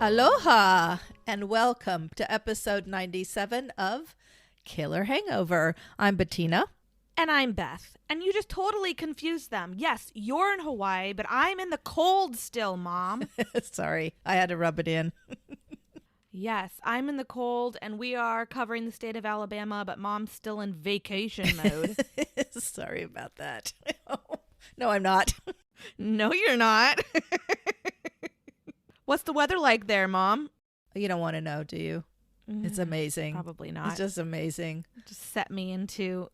Aloha and welcome to episode 97 of Killer Hangover. I'm Bettina. And I'm Beth. And you just totally confused them. Yes, you're in Hawaii, but I'm in the cold still, Mom. Sorry, I had to rub it in. Yes, I'm in the cold, and we are covering the state of Alabama, but Mom's still in vacation mode. Sorry about that. No, I'm not. No, you're not. What's the weather like there, Mom? You don't want to know, do you? It's amazing. Probably not. It's just amazing. Just set me into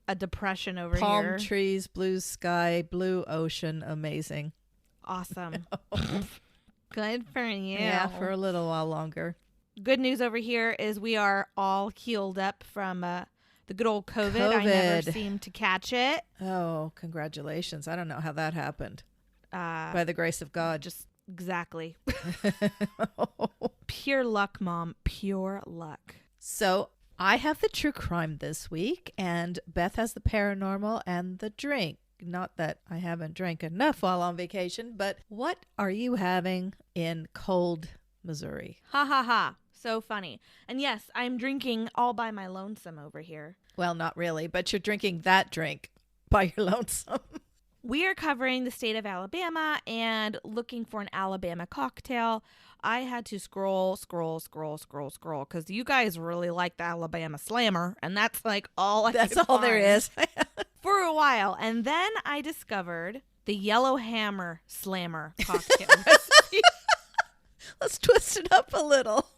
a depression over here. Palm trees, blue sky, blue ocean. Amazing. Awesome. Good for you. Yeah, for a little while longer. Good news over here is we are all healed up from the good old COVID. I never seemed to catch it. Oh, congratulations. I don't know how that happened. By the grace of God. Just exactly. Pure luck, Mom. Pure luck. So I have the true crime this week, and Beth has the paranormal and the drink. Not that I haven't drank enough while on vacation, but what are you having in cold Missouri? Ha ha ha. So funny. And yes, I'm drinking all by my lonesome over here. Well, not really, but you're drinking that drink by your lonesome. We are covering the state of Alabama and looking for an Alabama cocktail. I had to scroll because you guys really like the Alabama Slammer, and that's like all I That's could all there find is. for a while. And then I discovered the Yellowhammer Slammer cocktail recipe. Let's twist it up a little.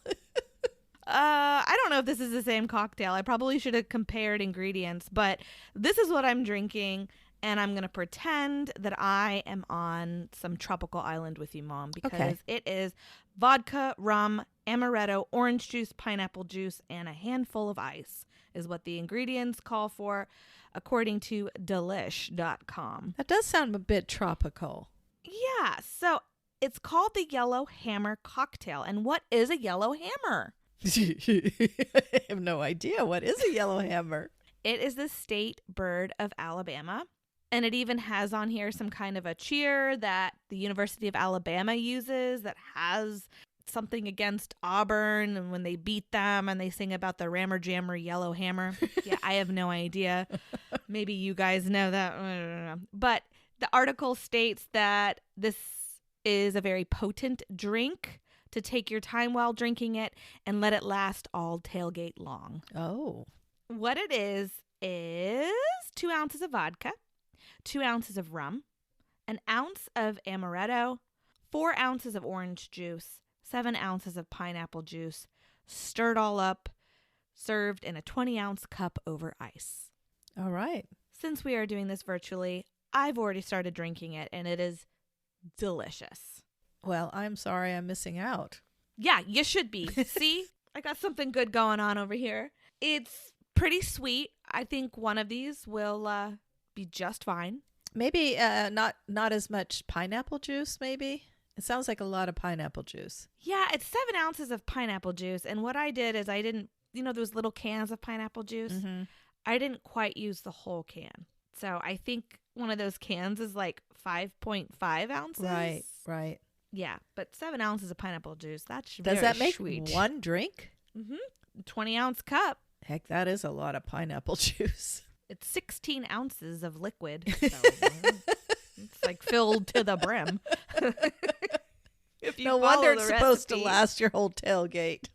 I don't know if this is the same cocktail. I probably should have compared ingredients, but this is what I'm drinking. And I'm going to pretend that I am on some tropical island with you, Mom, because It is vodka, rum, amaretto, orange juice, pineapple juice, and a handful of ice is what the ingredients call for, according to delish.com. That does sound a bit tropical. Yeah, so it's called the Yellowhammer cocktail. And what is a Yellowhammer? I have no idea. What is a yellowhammer? It is the state bird of Alabama. And it even has on here some kind of a cheer that the University of Alabama uses that has something against Auburn and when they beat them and they sing about the Rammer Jammer Yellow Hammer. Yeah, I have no idea. Maybe you guys know that. I don't know. But the article states that this is a very potent drink to take your time while drinking it and let it last all tailgate long. Oh. What it is 2 ounces of vodka, 2 ounces of rum, an ounce of amaretto, 4 ounces of orange juice, 7 ounces of pineapple juice, stirred all up, served in a 20-ounce cup over ice. All right. Since we are doing this virtually, I've already started drinking it, and it is delicious. Well, I'm sorry I'm missing out. Yeah, you should be. See? I got something good going on over here. It's pretty sweet. I think one of these will be just fine. Maybe not as much pineapple juice, maybe? It sounds like a lot of pineapple juice. Yeah, it's 7 ounces of pineapple juice. And what I did is I didn't, those little cans of pineapple juice? Mm-hmm. I didn't quite use the whole can. So I think one of those cans is like 5.5 ounces. Right. Yeah, but 7 ounces of pineapple juice, that's Does that make sweet. One drink? Mm-hmm. 20-ounce cup. Heck, that is a lot of pineapple juice. It's 16 ounces of liquid. So, it's like filled to the brim. No wonder it's supposed to last your whole tailgate.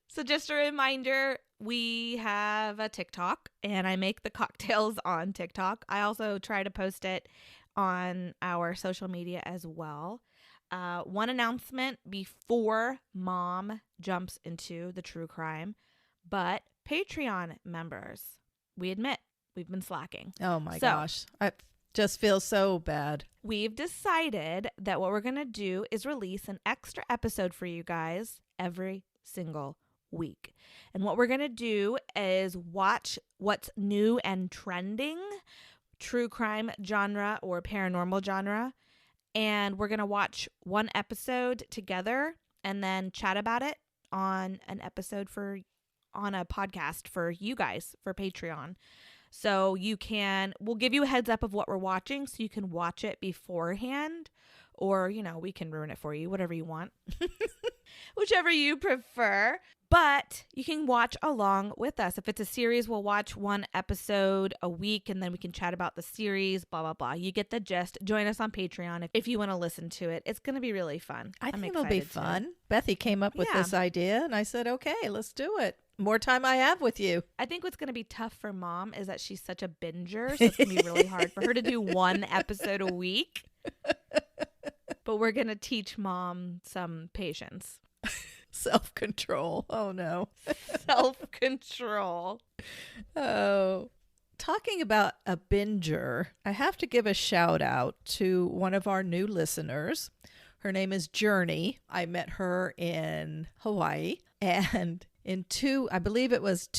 So just a reminder, we have a TikTok, and I make the cocktails on TikTok. I also try to post it on our social media as well. One announcement before Mom jumps into the true crime, but Patreon members, we admit we've been slacking. Oh my gosh. I just feel so bad. We've decided that what we're going to do is release an extra episode for you guys every single week. And what we're going to do is watch what's new and trending, true crime genre or paranormal genre. And we're going to watch one episode together and then chat about it on an episode on a podcast for you guys, for Patreon. So we'll give you a heads up of what we're watching so you can watch it beforehand, or, we can ruin it for you, whatever you want. Whichever you prefer. But you can watch along with us. If it's a series, we'll watch one episode a week and then we can chat about the series, blah, blah, blah. You get the gist. Join us on Patreon if you want to listen to it. It's going to be really fun. I think it'll be fun. Bethy came up with Yeah. this idea and I said, okay, let's do it. More time I have with you. I think what's going to be tough for Mom is that she's such a binger. So it's going to be really hard for her to do one episode a week. But we're going to teach Mom some patience. Self-control. Oh, no. Self-control. Oh. Talking about a binger, I have to give a shout out to one of our new listeners. Her name is Journey. I met her in Hawaii, and I believe it was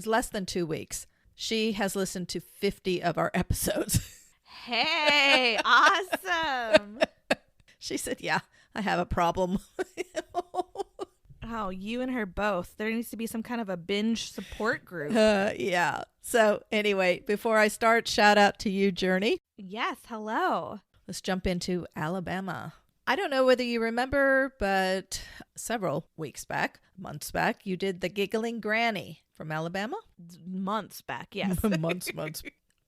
less than 2 weeks. She has listened to 50 of our episodes. Hey, awesome. She said, yeah, I have a problem. Oh, you and her both. There needs to be some kind of a binge support group. Yeah. So anyway, before I start, shout out to you, Journey. Yes, hello. Let's jump into Alabama. I don't know whether you remember, but several months back, you did the Giggling Granny from Alabama. Months back, yes. months.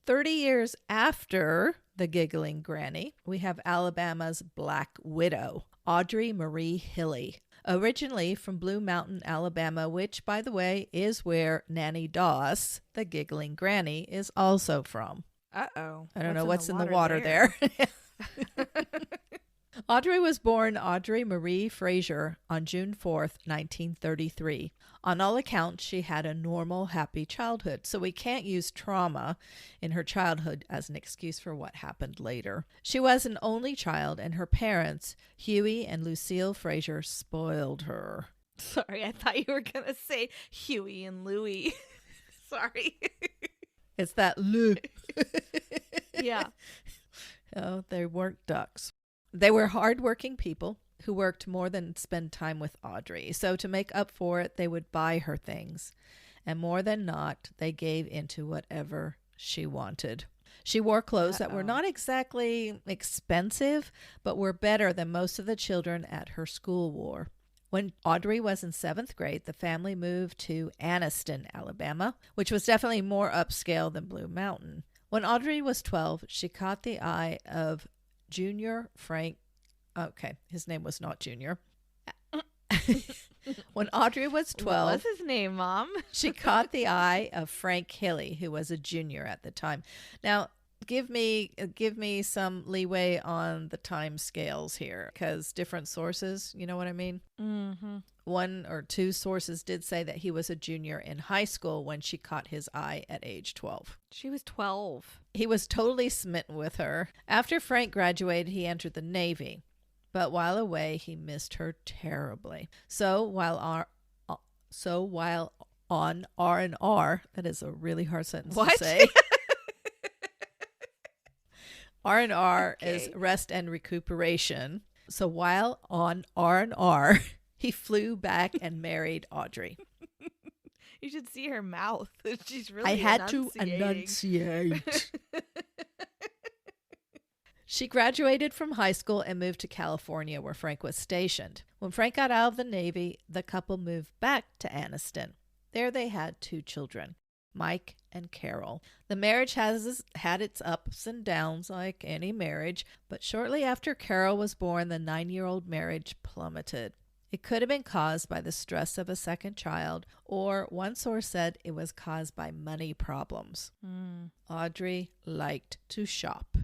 30 years after the Giggling Granny, we have Alabama's Black Widow, Audrey Marie Hilly. Originally from Blue Mountain, Alabama, which, by the way, is where Nanny Doss, the Giggling Granny, is also from. Uh-oh. I don't know what's in the water there. Audrey was born Audrey Marie Frazier on June 4th, 1933. On all accounts, she had a normal, happy childhood, so we can't use trauma in her childhood as an excuse for what happened later. She was an only child, and her parents, Huey and Lucille Frazier, spoiled her. Sorry, I thought you were going to say Huey and Louie. Sorry. It's that Lou. Yeah. Oh, they weren't ducks. They were hardworking people who worked more than spend time with Audrey. So to make up for it, they would buy her things. And more than not, they gave into whatever she wanted. She wore clothes that were not exactly expensive, but were better than most of the children at her school wore. When Audrey was in 7th grade, the family moved to Anniston, Alabama, which was definitely more upscale than Blue Mountain. When Audrey was 12, she caught the eye of Junior Frank. Okay, his name was not Junior. When Audrey was 12, what was his name, Mom? She caught the eye of Frank Hilly, who was a junior at the time. Now, give me some leeway on the time scales here, because different sources, you know what I mean? Mm-hmm. 1 or 2 sources did say that he was a junior in high school when she caught his eye at age 12. She was 12. He was totally smitten with her. After Frank graduated, he entered the Navy. But while away, he missed her terribly. So while on R&R, that is a really hard sentence to say. R&R is rest and recuperation. So while on R&R, he flew back and married Audrey. You should see her mouth. She's really I had to enunciate. She graduated from high school and moved to California, where Frank was stationed. When Frank got out of the Navy, the couple moved back to Anniston. There they had 2 children, Mike and Carol. The marriage has had its ups and downs like any marriage, but shortly after Carol was born, the 9-year-old marriage plummeted. It could have been caused by the stress of a second child, or one source said it was caused by money problems. Audrey liked to shop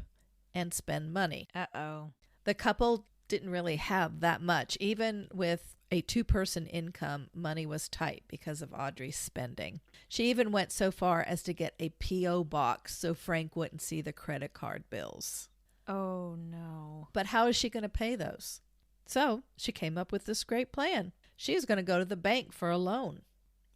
and spend money. Uh-oh. The couple didn't really have that much. Even with a 2-person income, money was tight because of Audrey's spending. She even went so far as to get a P.O. box so Frank wouldn't see the credit card bills. Oh, no. But how is she going to pay those? So she came up with this great plan. She was going to go to the bank for a loan.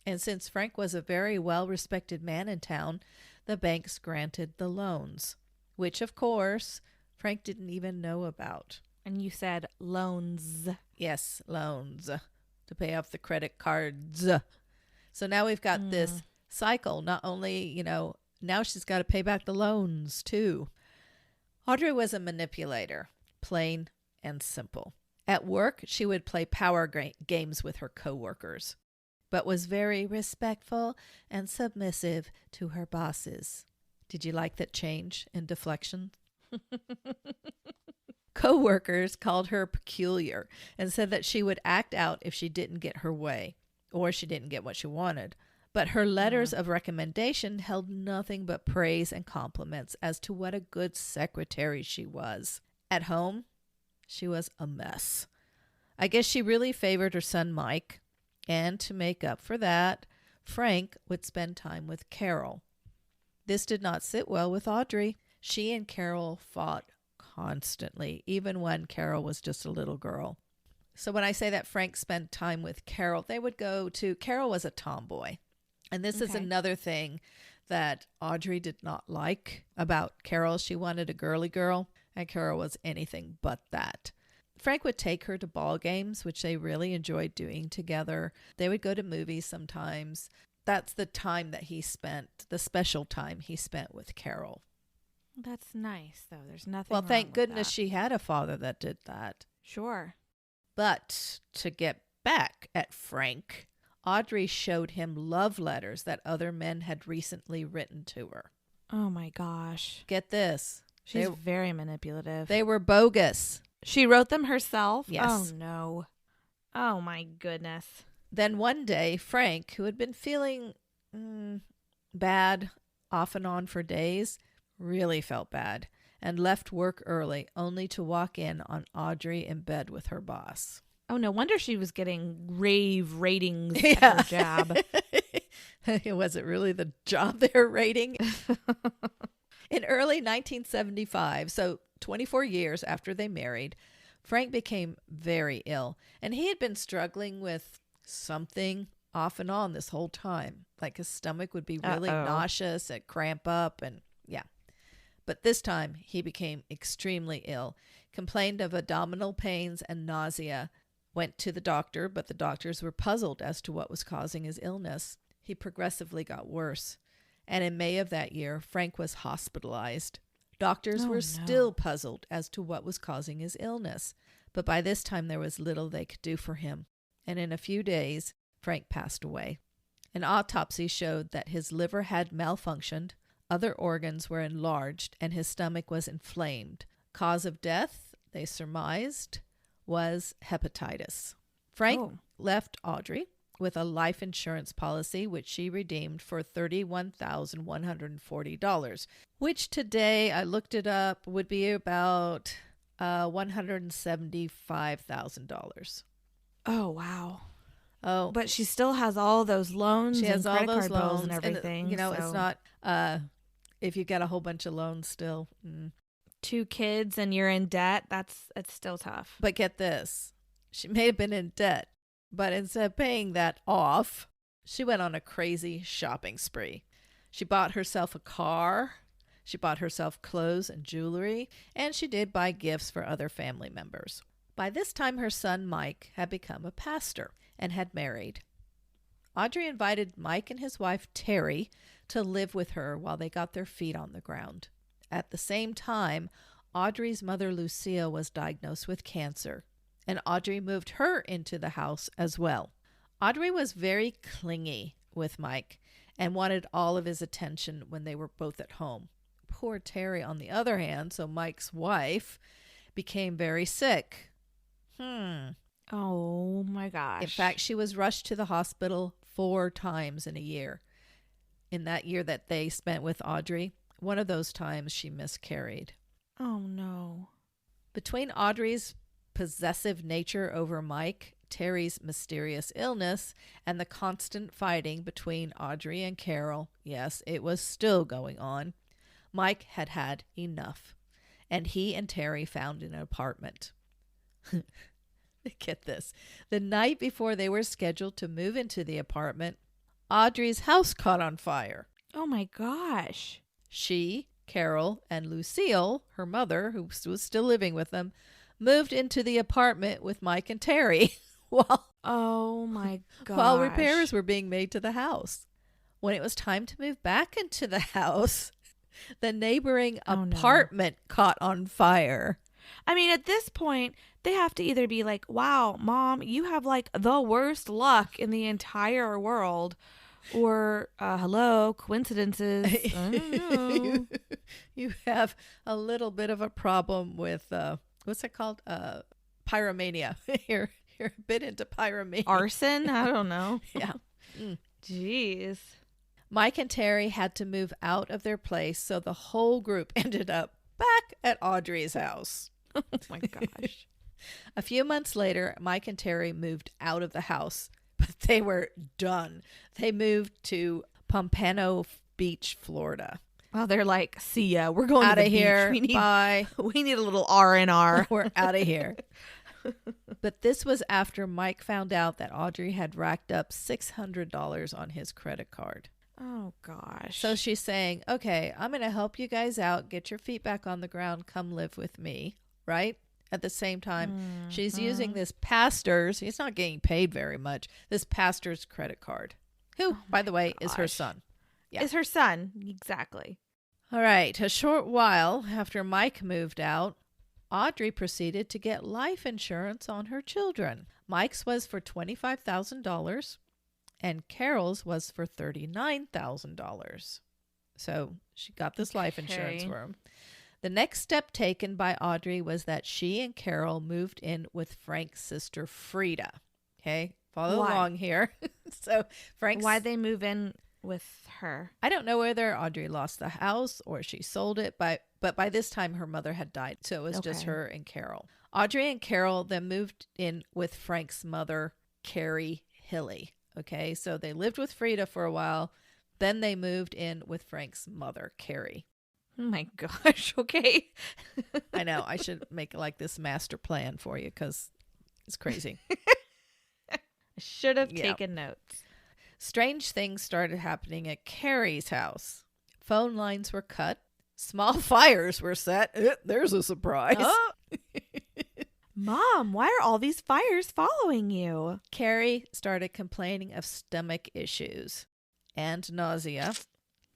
And since Frank was a very well-respected man in town, the banks granted the loans, which, of course, Frank didn't even know about. And you said loans. Yes, loans to pay off the credit cards. So now we've got this cycle. Not only, now she's got to pay back the loans, too. Audrey was a manipulator. plain and simple. At work, she would play games with her coworkers, but was very respectful and submissive to her bosses. Did you like that change in deflection? Coworkers called her peculiar and said that she would act out if she didn't get her way or she didn't get what she wanted. But her letters of recommendation held nothing but praise and compliments as to what a good secretary she was. At home, she was a mess. I guess she really favored her son Mike, and to make up for that, Frank would spend time with Carol. This did not sit well with Audrey. She and Carol fought constantly, even when Carol was just a little girl. So when I say that Frank spent time with Carol, they would go to, Carol was a tomboy. And this is another thing that Audrey did not like about Carol. She wanted a girly girl, and Carol was anything but that. Frank would take her to ball games, which they really enjoyed doing together. They would go to movies sometimes. That's the time that he spent, the special time he spent with Carol. That's nice, though. There's nothing Well, wrong thank with goodness that. she had a father that did that. Sure. But to get back at Frank, Audrey showed him love letters that other men had recently written to her. Oh, my gosh. Get this. She's very manipulative. They were bogus. She wrote them herself? Yes. Oh, no. Oh, my goodness. Then one day, Frank, who had been feeling bad off and on for days, really felt bad and left work early, only to walk in on Audrey in bed with her boss. Oh, no wonder she was getting rave ratings at her job. Was it really the job they were rating? In early 1975, so 24 years after they married, Frank became very ill, and he had been struggling with something off and on this whole time. Like his stomach would be really nauseous and cramp up, and yeah. But this time he became extremely ill, complained of abdominal pains and nausea, went to the doctor, but the doctors were puzzled as to what was causing his illness. He progressively got worse, and in May of that year, Frank was hospitalized. Doctors were still puzzled as to what was causing his illness, but by this time there was little they could do for him, and in a few days, Frank passed away. An autopsy showed that his liver had malfunctioned, other organs were enlarged, and his stomach was inflamed. Cause of death, they surmised, was hepatitis. Frank left Audrey with a life insurance policy, which she redeemed for $31,140, which today, I looked it up, would be about $175,000. Oh, wow. Oh, but she still has all those loans. She has and all credit those card bills loans and everything. And, it's not, if you get a whole bunch of loans still. 2 kids and you're in debt, it's still tough. But get this. She may have been in debt, but instead of paying that off, she went on a crazy shopping spree. She bought herself a car, she bought herself clothes and jewelry, and she did buy gifts for other family members. By this time, her son Mike had become a pastor and had married. Audrey invited Mike and his wife Terry to live with her while they got their feet on the ground. At the same time, Audrey's mother Lucille was diagnosed with cancer, and Audrey moved her into the house as well. Audrey was very clingy with Mike and wanted all of his attention when they were both at home. Poor Terry, on the other hand, so Mike's wife, became very sick. Oh my gosh. In fact, she was rushed to the hospital 4 times in a year. In that year that they spent with Audrey, one of those times she miscarried. Oh no. Between Audrey's possessive nature over Mike, Terry's mysterious illness, and the constant fighting between Audrey and Carol, yes, it was still going on, Mike had had enough, and he and Terry found an apartment. Get this. The night before they were scheduled to move into the apartment, Audrey's house caught on fire. Oh my gosh. She, Carol, and Lucille, her mother, who was still living with them, moved into the apartment with Mike and Terry oh my gosh. while repairs were being made to the house. When it was time to move back into the house, the neighboring apartment caught on fire. I mean, at this point, they have to either be like, wow, Mom, you have like the worst luck in the entire world. Or, hello, coincidences. I don't know. You have a little bit of a problem with, what's it called? Pyromania. You're a bit into pyromania. Arson? I don't know. Yeah. Jeez. Mike and Terry had to move out of their place, so the whole group ended up back at Audrey's house. Oh my gosh. A few months later, Mike and Terry moved out of the house, but they were done. They moved to Pompano Beach, Florida. Well, they're like, see ya. We're going Out to of the here. Beach. Bye. We need a little R&R. We're out of here. But this was after Mike found out that Audrey had racked up $600 on his credit card. Oh, gosh. So she's saying, okay, I'm going to help you guys out. Get your feet back on the ground. Come live with me. Right? At the same time, she's using this pastor's, he's not getting paid very much, this pastor's credit card, who, by the way, is her son. Yeah. Is her son. Exactly. All right. A short while after Mike moved out, Audrey proceeded to get life insurance on her children. Mike's was for $25,000 and Carol's was for $39,000. So she got this life insurance for him. The next step taken by Audrey was that she and Carol moved in with Frank's sister Frida. Okay, follow along here. So Frank's... Why'd they move in with her? I don't know whether Audrey lost the house or she sold it, but by this time her mother had died, so it was just her and Carol. Audrey and Carol then moved in with Frank's mother, Carrie Hilly. Okay, so they lived with Frida for a while, then they moved in with Frank's mother, Carrie. Oh my gosh, okay. I know, I should make like this master plan for you because it's crazy. I should have taken notes. Strange things started happening at Carrie's house. Phone lines were cut. Small fires were set. There's a surprise. Oh. Mom, why are all these fires following you? Carrie started complaining of stomach issues and nausea,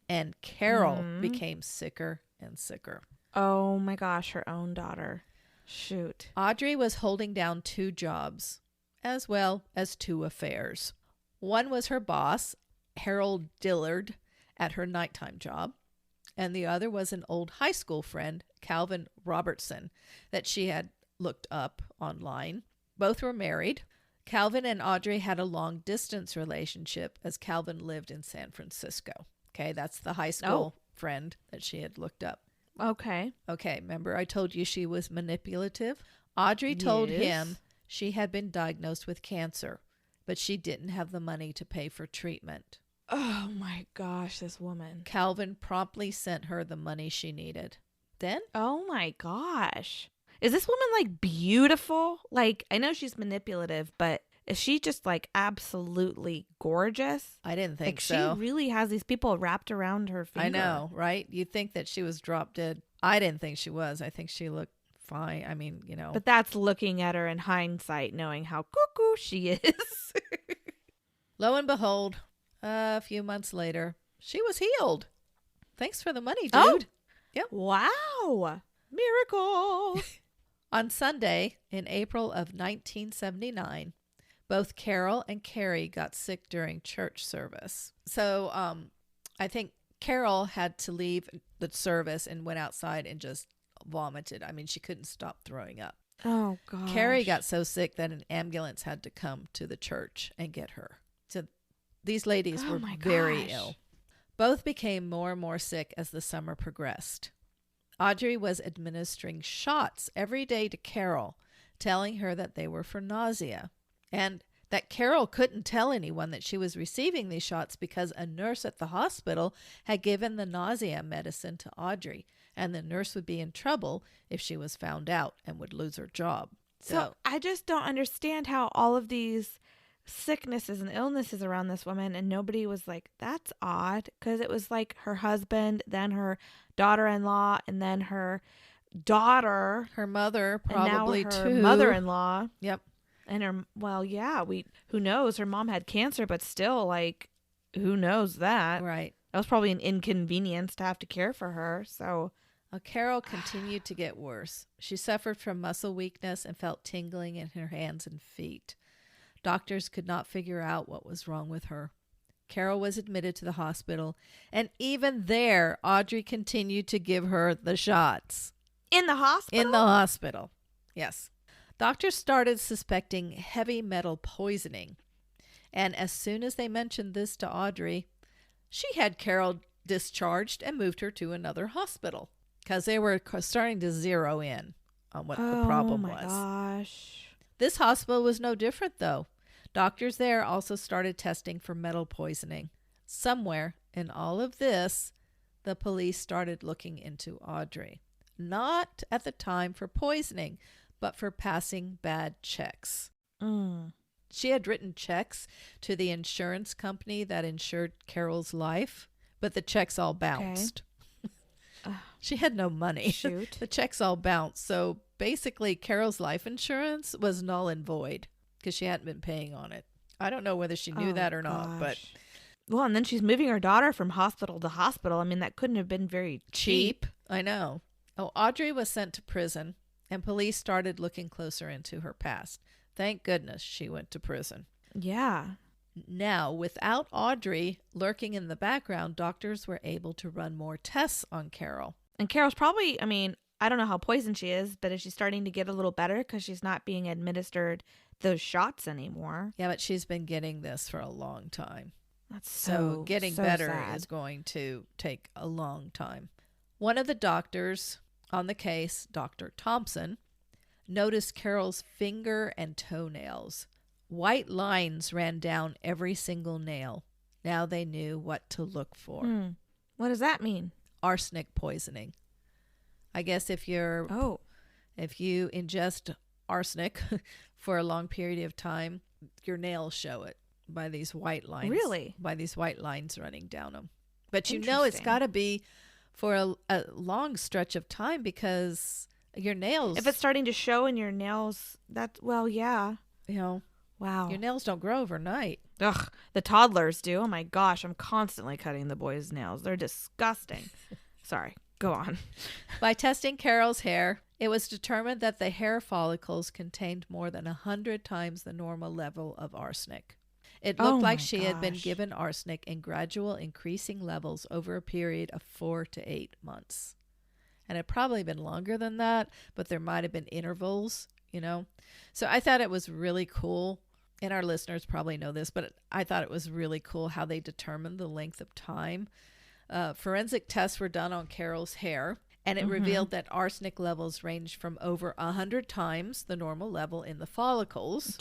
and Carol became sicker and sicker. Oh my gosh, her own daughter. Shoot. Audrey was holding down 2 jobs, as well as 2 affairs. One was her boss, Harold Dillard, at her nighttime job, and the other was an old high school friend, Calvin Robertson, that she had looked up online. Both were married. Calvin and Audrey had a long-distance relationship as Calvin lived in San Francisco. Okay, that's the high school friend that she had looked up. Okay, remember I told you she was manipulative? Audrey told him she had been diagnosed with cancer, but she didn't have the money to pay for treatment. Oh my gosh, this woman. Calvin promptly sent her the money she needed. Then? Oh my gosh. Is this woman like beautiful? Like, I know she's manipulative, but is she just like absolutely gorgeous? I didn't think like, so. She really has these people wrapped around her finger. I know, right? You'd think that she was drop dead. I didn't think she was. I think she looked fine. I mean, you know. But that's looking at her in hindsight, knowing how cuckoo she is. Lo and behold, a few months later, she was healed. Thanks for the money, dude. Oh, yep. Wow. Miracle. On Sunday, in April of 1979, both Carol and Carrie got sick during church service. So I think Carol had to leave the service and went outside and just vomited. I mean, she couldn't stop throwing up. Oh, gosh. Carrie got so sick that an ambulance had to come to the church and get her. So these ladies were very ill. Both became more and more sick as the summer progressed. Audrey was administering shots every day to Carol, telling her that they were for nausea, and that Carol couldn't tell anyone that she was receiving these shots because a nurse at the hospital had given the nausea medicine to Audrey, and the nurse would be in trouble if she was found out and would lose her job. So I just don't understand how all of these sicknesses and illnesses around this woman, and nobody was like, that's odd, because it was like her husband, then her daughter-in-law, and then her daughter, her mother, probably and now her too. mother-in-law. Yep. And her, well, yeah, who knows? Her mom had cancer, but still, like, who knows that? Right. That was probably an inconvenience to have to care for her. So Carol continued to get worse. She suffered from muscle weakness and felt tingling in her hands and feet. Doctors could not figure out what was wrong with her. Carol was admitted to the hospital, and even there, Audrey continued to give her the shots. In the hospital? In the hospital, yes. Doctors started suspecting heavy metal poisoning, and as soon as they mentioned this to Audrey, she had Carol discharged and moved her to another hospital because they were starting to zero in on what the problem was. Oh, my gosh. This hospital was no different, though. Doctors there also started testing for metal poisoning. Somewhere in all of this, the police started looking into Audrey. Not at the time for poisoning, but for passing bad checks. She had written checks to the insurance company that insured Carol's life, but the checks all bounced. Okay. She had no money. Shoot. The checks all bounced. So basically, Carol's life insurance was null and void because she hadn't been paying on it. I don't know whether she knew that or not, but... Well, and then she's moving her daughter from hospital to hospital. I mean, that couldn't have been very cheap. I know. Oh, Audrey was sent to prison, and police started looking closer into her past. Thank goodness she went to prison. Yeah. Now, without Audrey lurking in the background, doctors were able to run more tests on Carol. And Carol's probably, I mean, I don't know how poisoned she is, but is she starting to get a little better because she's not being administered those shots anymore? Yeah, but she's been getting this for a long time. That's So getting better sad. is going to take a long time. One of the doctors on the case, Dr. Thompson, noticed Carol's finger and toenails. White lines ran down every single nail. Now they knew what to look for. What does that mean? Arsenic poisoning. I guess if you ingest arsenic for a long period of time, your nails show it by these white lines. Really? By these white lines running down them. But you know it's got to be for a long stretch of time because your nails... If it's starting to show in your nails, yeah. You know... Wow. Your nails don't grow overnight. Ugh, the toddlers do. Oh my gosh, I'm constantly cutting the boys' nails. They're disgusting. Sorry, go on. By testing Carol's hair, it was determined that the hair follicles contained more than 100 times the normal level of arsenic. It looked like she had been given arsenic in gradual increasing levels over a period of 4 to 8 months. And it probably been longer than that, but there might have been intervals, you know. So I thought it was really cool, and our listeners probably know this, but I thought it was really cool how they determined the length of time. Forensic tests were done on Carol's hair, and it revealed that arsenic levels ranged from over 100 times the normal level in the follicles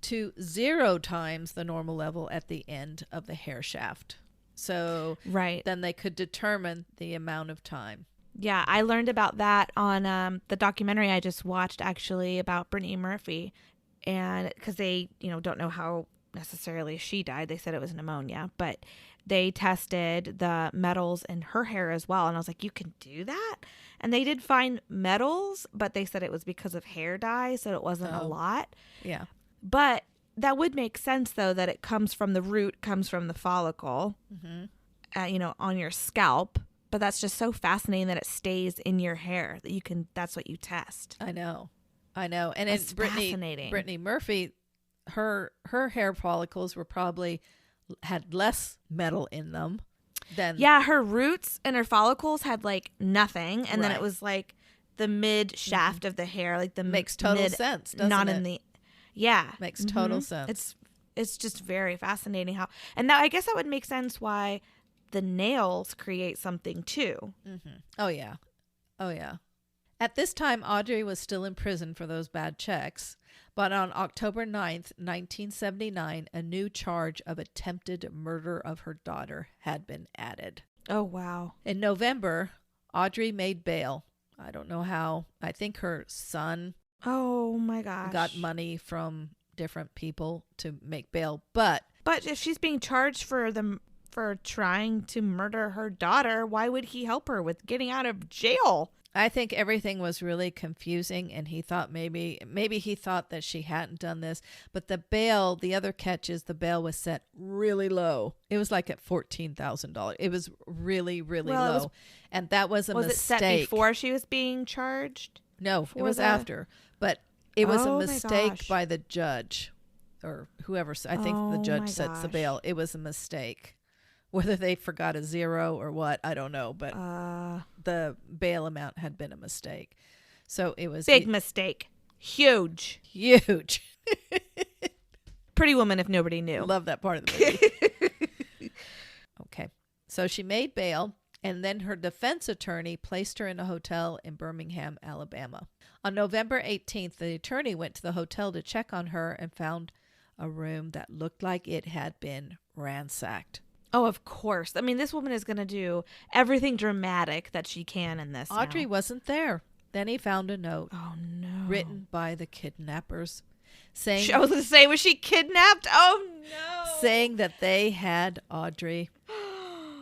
to 0 times the normal level at the end of the hair shaft. So then they could determine the amount of time. Yeah, I learned about that on the documentary I just watched, actually, about Brittany Murphy. And because they, don't know how necessarily she died. They said it was pneumonia, but they tested the metals in her hair as well. And I was like, you can do that? And they did find metals, but they said it was because of hair dye, so it wasn't a lot. Yeah. But that would make sense, though, that it comes from the root, comes from the follicle, on your scalp. But that's just so fascinating that it stays in your hair, that that's what you test. I know. And it's fascinating. Brittany Murphy, her hair follicles had less metal in them than... Yeah, her roots and her follicles had like nothing. And then it was like the mid shaft of the hair, like the makes total sense, doesn't not it? in the... Yeah. Makes total sense. It's just very fascinating how... And that, I guess that would make sense why the nails create something too. Oh yeah. At this time, Audrey was still in prison for those bad checks, but on October 9th, 1979, a new charge of attempted murder of her daughter had been added. Oh, wow. In November, Audrey made bail. I don't know how. I think her son oh my gosh got money from different people to make bail, but if she's being charged for trying to murder her daughter, why would he help her with getting out of jail? I think everything was really confusing, and he thought maybe he thought that she hadn't done this. But the other catch is the bail was set really low. It was like at $14,000. It was really, really low. And that was a mistake. Was it set before she was being charged? No, it was after. But it was a mistake by the judge or whoever. I think the judge sets the bail. It was a mistake. Whether they forgot a zero or what, I don't know. But the bail amount had been a mistake. So it was big mistake. Huge. Pretty Woman if nobody knew. Love that part of the movie. Okay. So she made bail, and then her defense attorney placed her in a hotel in Birmingham, Alabama. On November 18th, the attorney went to the hotel to check on her and found a room that looked like it had been ransacked. Oh, of course. I mean, this woman is going to do everything dramatic that she can in this. Audrey wasn't there. Then he found a note. Oh, no. Written by the kidnappers. Saying, I was going to say, was she kidnapped? Oh, no. Saying that they had Audrey.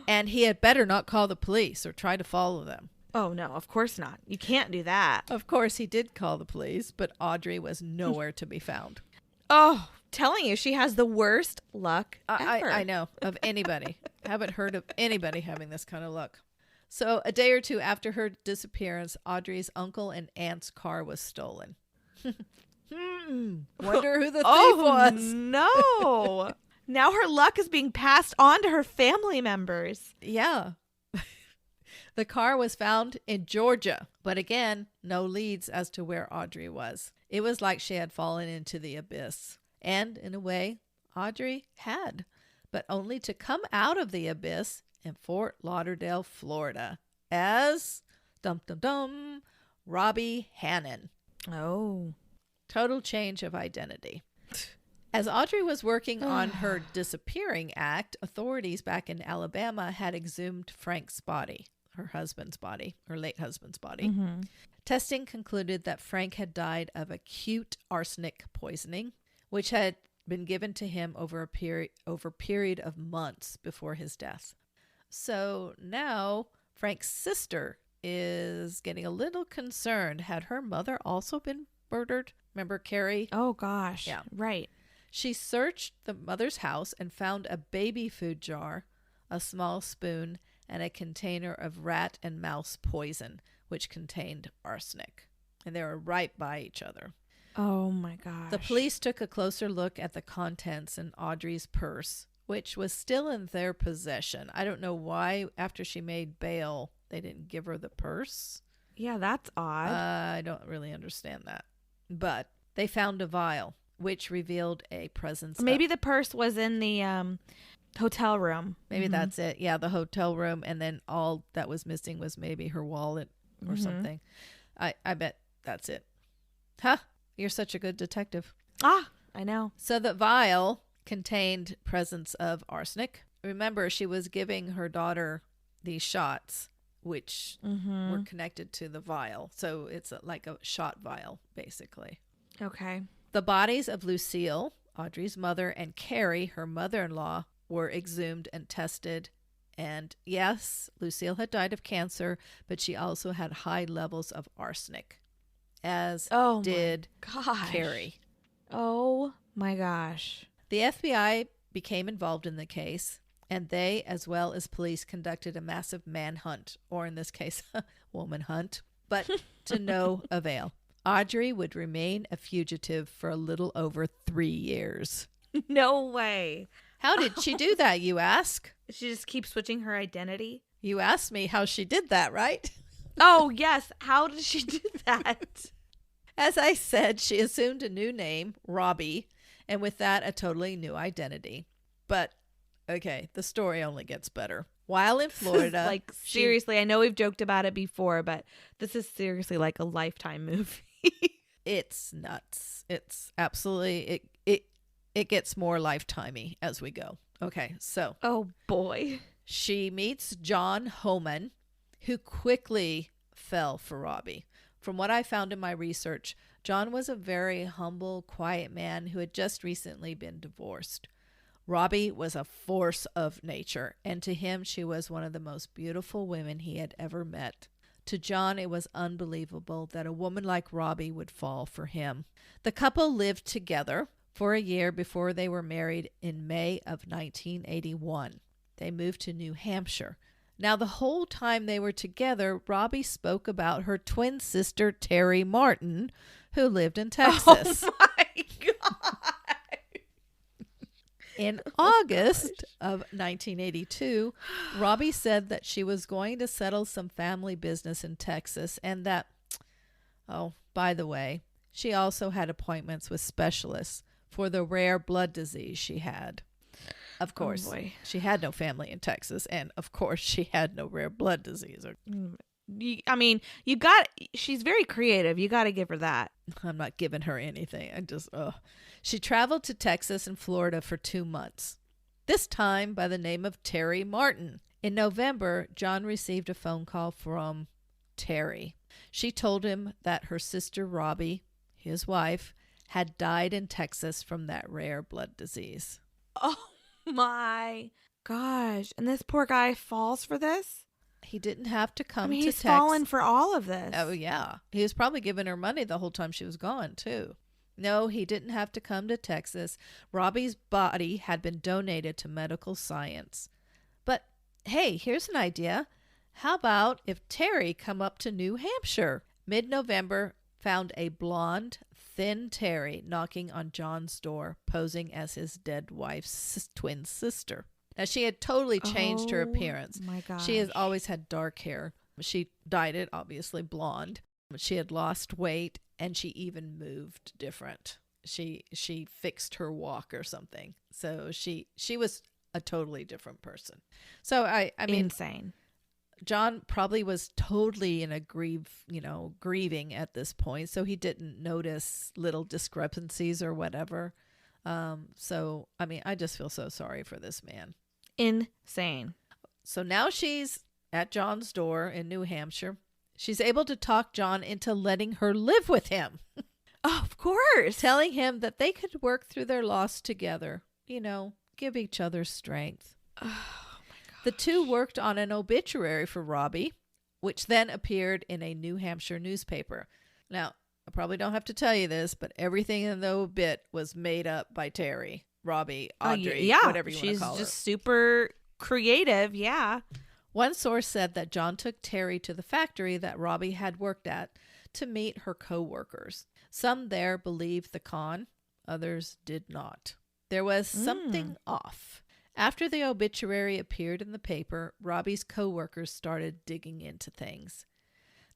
And he had better not call the police or try to follow them. Oh, no, of course not. You can't do that. Of course, he did call the police, but Audrey was nowhere to be found. Oh, telling you, she has the worst luck ever. I know, of anybody. Haven't heard of anybody having this kind of luck. So a day or two after her disappearance, Audrey's uncle and aunt's car was stolen. Wonder who the thief was. No. Now her luck is being passed on to her family members. Yeah. The car was found in Georgia, but again, no leads as to where Audrey was. It was like she had fallen into the abyss. And in a way, Audrey had, but only to come out of the abyss in Fort Lauderdale, Florida, as Robbie Hannon. Oh. Total change of identity. As Audrey was working on her disappearing act, authorities back in Alabama had exhumed Frank's body, her husband's body, her late husband's body. Mm-hmm. Testing concluded that Frank had died of acute arsenic poisoning, which had been given to him over a period of months before his death. So now Frank's sister is getting a little concerned. Had her mother also been murdered? Remember Carrie? Oh, gosh. Yeah. Right. She searched the mother's house and found a baby food jar, a small spoon, and a container of rat and mouse poison, which contained arsenic. And they were right by each other. Oh, my gosh. The police took a closer look at the contents in Audrey's purse, which was still in their possession. I don't know why, after she made bail, they didn't give her the purse. Yeah, that's odd. I don't really understand that. But they found a vial, which revealed a presence. Maybe the purse was in the hotel room. Maybe that's it. Yeah, the hotel room. And then all that was missing was maybe her wallet or something. I bet that's it. Huh? You're such a good detective. Ah, I know. So the vial contained presence of arsenic. Remember, she was giving her daughter these shots, which were connected to the vial. So it's like a shot vial, basically. Okay. The bodies of Lucille, Audrey's mother, and Carrie, her mother-in-law, were exhumed and tested. And yes, Lucille had died of cancer, but she also had high levels of arsenic, as did Carrie. Oh my gosh. The FBI became involved in the case, and they, as well as police, conducted a massive manhunt, or in this case, woman hunt, but to no avail. Audrey would remain a fugitive for a little over 3 years. No way. How did she do that, you ask? She just keeps switching her identity? You asked me how she did that, right? Oh, yes. How did she do that? As I said, she assumed a new name, Robbie, and with that, a totally new identity. But, okay, the story only gets better. While in Florida... like, seriously, I know we've joked about it before, but this is seriously like a Lifetime movie. It's nuts. It's absolutely... It gets more Lifetimey as we go. Okay, so... Oh, boy. She meets John Homan, who quickly fell for Robbie. From what I found in my research, John was a very humble, quiet man who had just recently been divorced. Robbie was a force of nature, and to him she was one of the most beautiful women he had ever met. To John, it was unbelievable that a woman like Robbie would fall for him. The couple lived together for a year before they were married in May of 1981. They moved to New Hampshire. Now, the whole time they were together, Robbie spoke about her twin sister, Terry Martin, who lived in Texas. Oh, my God. In August of 1982, Robbie said that she was going to settle some family business in Texas and that, oh, by the way, she also had appointments with specialists for the rare blood disease she had. Of course, she had no family in Texas, and of course, she had no rare blood disease. She's very creative. You got to give her that. I'm not giving her anything. She traveled to Texas and Florida for 2 months, this time by the name of Terry Martin. In November, John received a phone call from Terry. She told him that her sister Robbie, his wife, had died in Texas from that rare blood disease. Oh my gosh. And this poor guy falls for this? He didn't have to come to he's Texas. fallen for all of this. Oh, yeah. He was probably giving her money the whole time she was gone, too. No, he didn't have to come to Texas. Robbie's body had been donated to medical science. But, hey, here's an idea. How about if Terry come up to New Hampshire? Mid-November found a blonde, thin Terry knocking on John's door, posing as his dead wife's twin sister. Now, she had totally changed her appearance. My gosh. She has always had dark hair. She dyed it, obviously, blonde. She had lost weight, and she even moved different. She fixed her walk or something. So she was a totally different person. So, I mean... Insane. John probably was totally in a grieving at this point, so he didn't notice little discrepancies or whatever. So, I mean, I just feel so sorry for this man. Insane. So now she's at John's door in New Hampshire. She's able to talk John into letting her live with him. Oh, of course. Telling him that they could work through their loss together. Give each other strength. The two worked on an obituary for Robbie, which then appeared in a New Hampshire newspaper. Now, I probably don't have to tell you this, but everything in the obit was made up by Terry, Robbie, Audrey, whatever you want to call her. She's just super creative, yeah. One source said that John took Terry to the factory that Robbie had worked at to meet her co-workers. Some there believed the con, others did not. There was something off. After the obituary appeared in the paper, Robbie's co-workers started digging into things.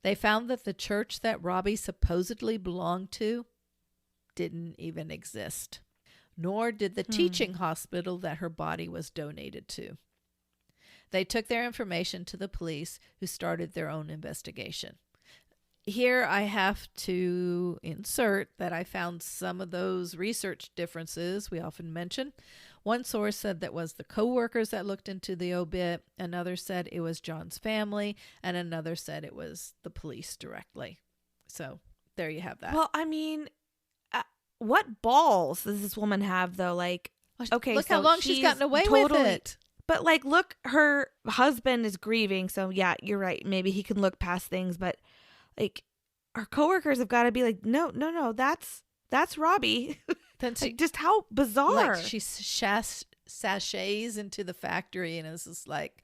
They found that the church that Robbie supposedly belonged to didn't even exist, nor did the teaching hospital that her body was donated to. They took their information to the police, who started their own investigation. Here I have to insert that I found some of those research differences we often mention. One source said that was the co-workers that looked into the obit. Another said it was John's family. And another said it was the police directly. So there you have that. Well, I mean, what balls does this woman have, though? Like, okay, look so how long she's gotten away with it. But, like, look, her husband is grieving. So, yeah, you're right. Maybe he can look past things. But, like, our coworkers have got to be like, no, that's Robbie. Then like, just how bizarre. Like, she sachets into the factory and is just like,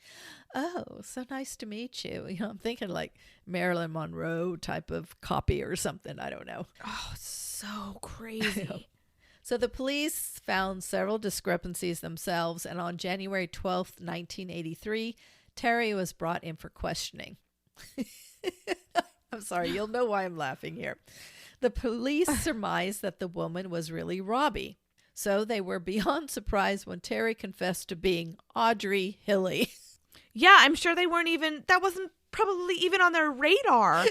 oh, so nice to meet you. I'm thinking like Marilyn Monroe type of copy or something. I don't know. Oh, so crazy. So the police found several discrepancies themselves, and on January 12th, 1983, Terry was brought in for questioning. I'm sorry, you'll know why I'm laughing here. The police surmised that the woman was really Robbie, so they were beyond surprised when Terry confessed to being Audrey Hilly. Yeah, I'm sure they weren't even, that wasn't probably even on their radar.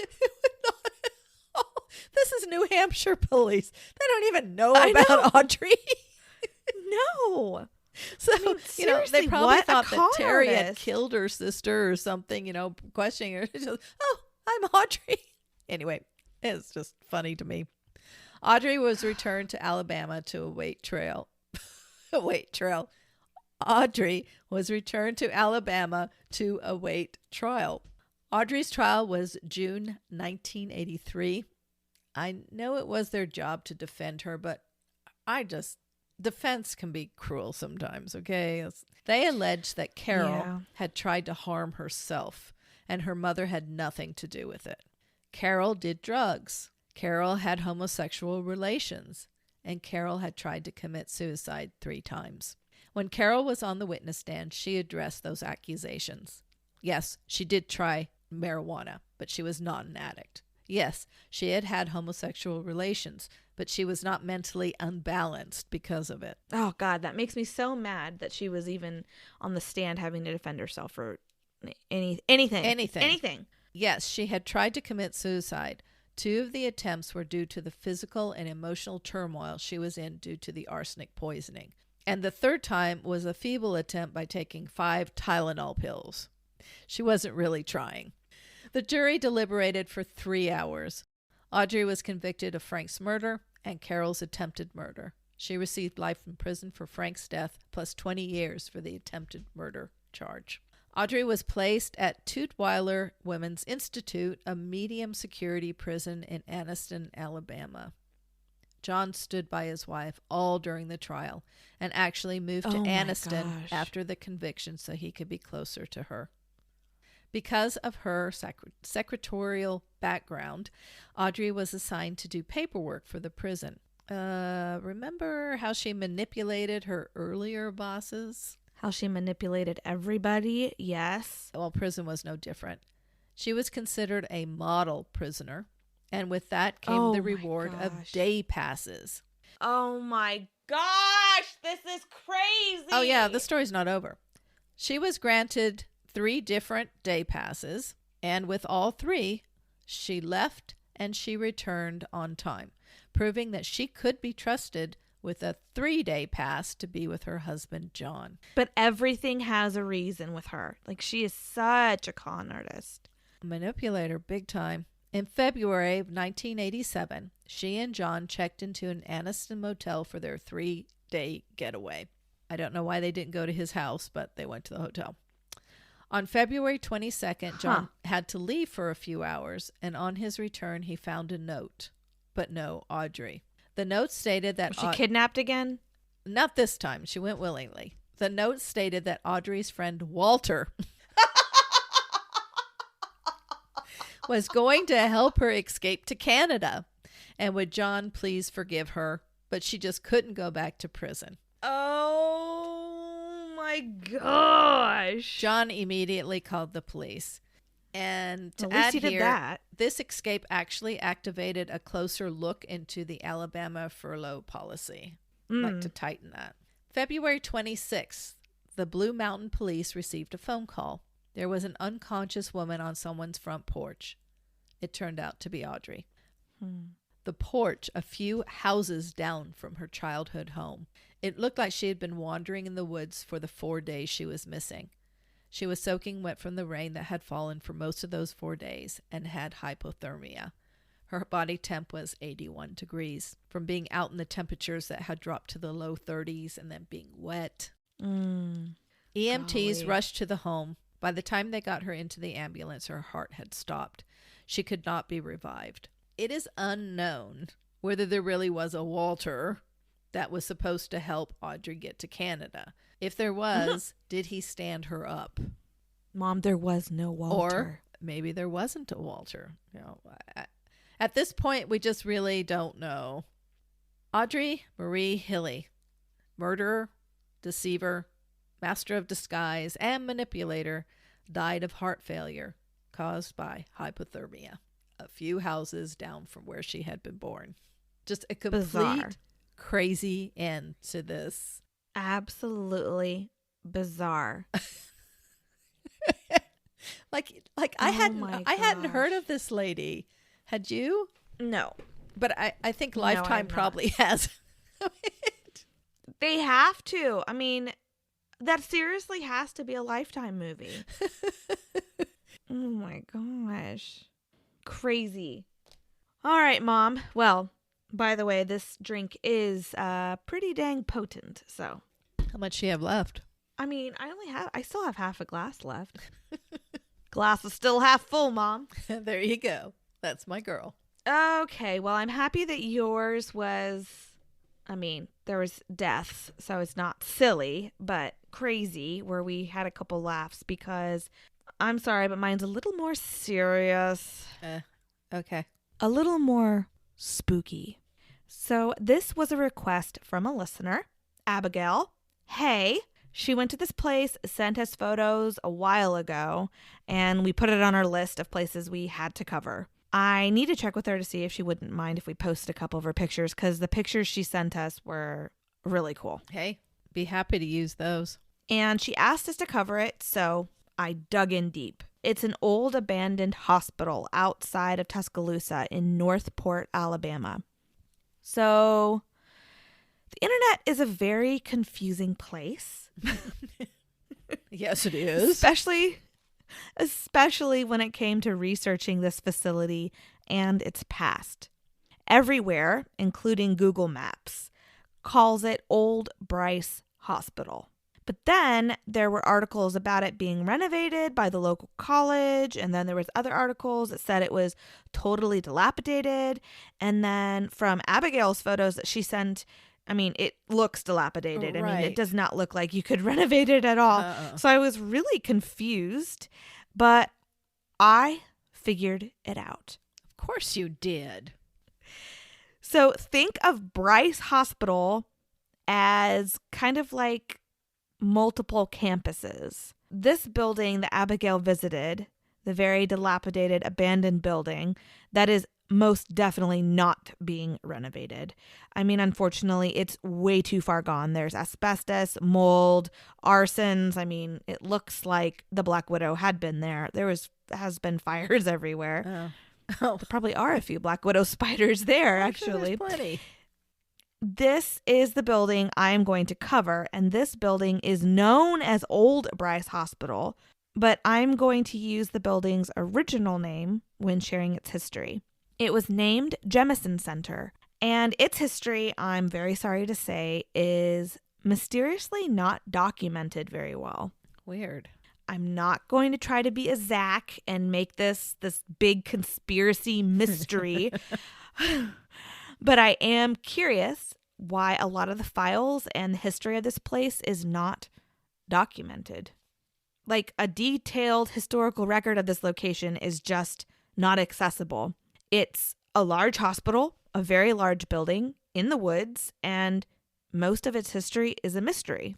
This is New Hampshire police. They don't even know about Audrey. No. So, I mean, they probably thought that Terry artist had killed her sister or something, questioning her. Just, oh, I'm Audrey. Anyway, it's just funny to me. Audrey was returned to Alabama to await trial. Audrey was returned to Alabama to await trial. Audrey's trial was June 1983. I know it was their job to defend her, but defense can be cruel sometimes, okay? They alleged that Carol had tried to harm herself, and her mother had nothing to do with it. Carol did drugs. Carol had homosexual relations, and Carol had tried to commit suicide 3 times. When Carol was on the witness stand, she addressed those accusations. Yes, she did try marijuana, but she was not an addict. Yes, she had had homosexual relations, but she was not mentally unbalanced because of it. Oh, God, that makes me so mad that she was even on the stand having to defend herself for anything. Yes, she had tried to commit suicide. 2 of the attempts were due to the physical and emotional turmoil she was in due to the arsenic poisoning. And the 3rd time was a feeble attempt by taking 5 Tylenol pills. She wasn't really trying. The jury deliberated for 3 hours. Audrey was convicted of Frank's murder and Carol's attempted murder. She received life in prison for Frank's death plus 20 years for the attempted murder charge. Audrey was placed at Tutwiler Women's Institute, a medium security prison in Anniston, Alabama. John stood by his wife all during the trial and actually moved to Anniston after the conviction so he could be closer to her. Because of her secretarial background, Audrey was assigned to do paperwork for the prison. Remember how she manipulated her earlier bosses? How she manipulated everybody? Yes. Well, prison was no different. She was considered a model prisoner, and with that came the reward of day passes. Oh my gosh, this is crazy. Oh yeah, the story's not over. She was granted 3 different day passes, and with all 3, she left and she returned on time, proving that she could be trusted with a 3-day pass to be with her husband, John. But everything has a reason with her. Like, she is such a con artist. Manipulator, big time. In February of 1987, she and John checked into an Anniston motel for their 3-day getaway. I don't know why they didn't go to his house, but they went to the hotel. On February 22nd, John had to leave for a few hours, and on his return, he found a note. But no Audrey. The note stated that... Was she kidnapped again? Not this time. She went willingly. The note stated that Audrey's friend Walter was going to help her escape to Canada. And would John please forgive her? But she just couldn't go back to prison. Oh my gosh. John immediately called the police. And to at least add he did here, that. This escape actually activated a closer look into the Alabama furlough policy. I'd like to tighten that. February 26th, the Blue Mountain Police received a phone call. There was an unconscious woman on someone's front porch. It turned out to be Audrey. The porch, a few houses down from her childhood home. It looked like she had been wandering in the woods for the 4 days she was missing. She was soaking wet from the rain that had fallen for most of those 4 days and had hypothermia. Her body temp was 81 degrees from being out in the temperatures that had dropped to the low 30s and then being wet. EMTs rushed to the home. By the time they got her into the ambulance, her heart had stopped. She could not be revived. It is unknown whether there really was a Walter that was supposed to help Audrey get to Canada. If there was, did he stand her up? Mom, there was no Walter. Or maybe there wasn't a Walter. You know, at this point, we just really don't know. Audrey Marie Hilly, murderer, deceiver, master of disguise, and manipulator, died of heart failure caused by hypothermia. A few houses down from where she had been born. Just a complete Bizarre. Crazy end to this. Absolutely bizarre. like I hadn't heard of this lady. Had you? No. But I think Lifetime probably has. They have to. I mean, that seriously has to be a Lifetime movie. Oh my gosh. Crazy. All right, Mom. Well, by the way, this drink is pretty dang potent, so. How much do you have left? I mean, I still have half a glass left. Glass is still half full, Mom. There you go. That's my girl. Okay, well, I'm happy that yours was, there was deaths, so it's not silly, but crazy, where we had a couple laughs, because I'm sorry, but mine's a little more serious. Okay. A little more spooky. So this was a request from a listener, Abigail. Hey, she went to this place, sent us photos a while ago, and we put it on our list of places we had to cover. I need to check with her to see if she wouldn't mind if we post a couple of her pictures, because the pictures she sent us were really cool. Hey, be happy to use those. And she asked us to cover it, so I dug in deep. It's an old abandoned hospital outside of Tuscaloosa in Northport, Alabama. So the internet is a very confusing place. Yes, it is. Especially when it came to researching this facility and its past. Everywhere, including Google Maps, calls it Old Bryce Hospital. But then there were articles about it being renovated by the local college, and then there was other articles that said it was totally dilapidated. And then from Abigail's photos that she sent, it looks dilapidated. Right. It does not look like you could renovate it at all. So I was really confused, but I figured it out. Of course you did. So think of Bryce Hospital as kind of like multiple campuses. This building that Abigail visited, the very dilapidated abandoned building, that is most definitely not being renovated. Unfortunately, it's way too far gone. There's asbestos, mold, arsons. It looks like the Black Widow had been there. Has been fires everywhere. Oh. There probably are a few Black Widow spiders there, actually. There's plenty. This is the building I'm going to cover, and this building is known as Old Bryce Hospital, but I'm going to use the building's original name when sharing its history. It was named Jemison Center, and its history, I'm very sorry to say, is mysteriously not documented very well. Weird. I'm not going to try to be a Zach and make this big conspiracy mystery, but I am curious why a lot of the files and the history of this place is not documented. Like, a detailed historical record of this location is just not accessible. It's a large hospital, a very large building in the woods, and most of its history is a mystery.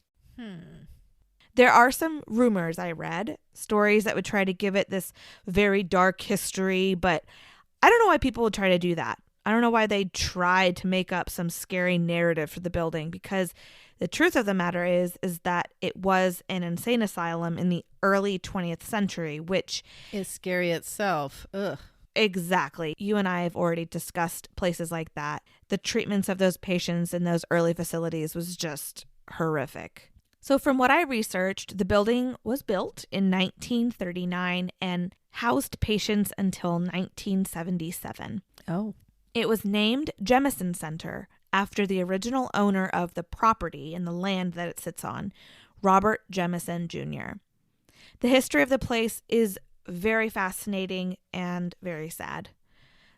There are some rumors I read, stories that would try to give it this very dark history, but I don't know why people would try to do that. I don't know why they tried to make up some scary narrative for the building, because the truth of the matter is that it was an insane asylum in the early 20th century, which is scary itself. Ugh. Exactly. You and I have already discussed places like that. The treatments of those patients in those early facilities was just horrific. So from what I researched, the building was built in 1939 and housed patients until 1977. Oh. It was named Jemison Center after the original owner of the property and the land that it sits on, Robert Jemison Jr. The history of the place is very fascinating and very sad.